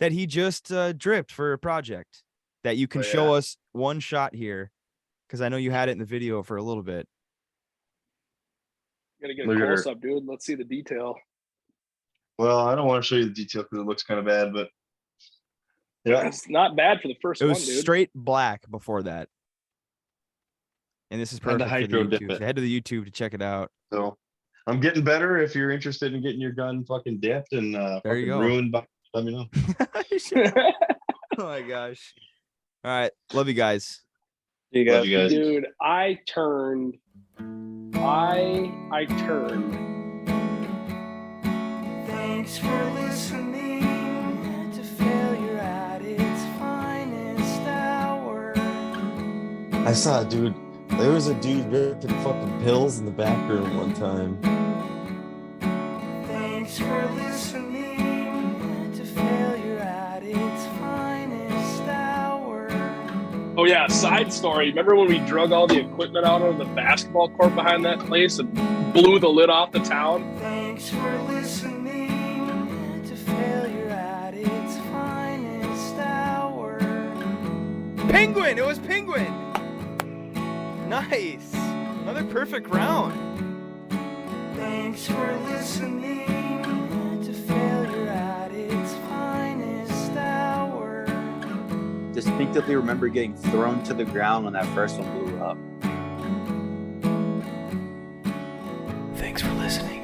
that he just dripped for a project that you can show us one shot here. Because I know you had it in the video for a little bit. Gotta get a close up, dude. Let's see the detail. Well, I don't want to show you the detail because it looks kind of bad, but yeah, it's not bad for the first one, dude. It was straight black before that. And this is perfect for the YouTube. Head to the YouTube to check it out. So I'm getting better. If you're interested in getting your gun fucking dipped and there you go. Ruined, by, let me know. Oh my gosh. All right. Love you guys. See you guys. Love you guys. Dude, I turned. Thanks for listening to Failure at its finest hour. I saw a dude. There was a dude ripping fucking pills in the back room one time. Thanks for listening to Failure at its finest hour. Oh yeah, side story. Remember when we drug all the equipment out of the basketball court behind that place and blew the lid off the town? Thanks for listening to Failure at its finest hour. Penguin. It was Penguin. Nice. Another perfect round. Thanks for listening to Failure at its finest hour. Distinctively remember getting thrown to the ground when that first one blew up. Thanks for listening.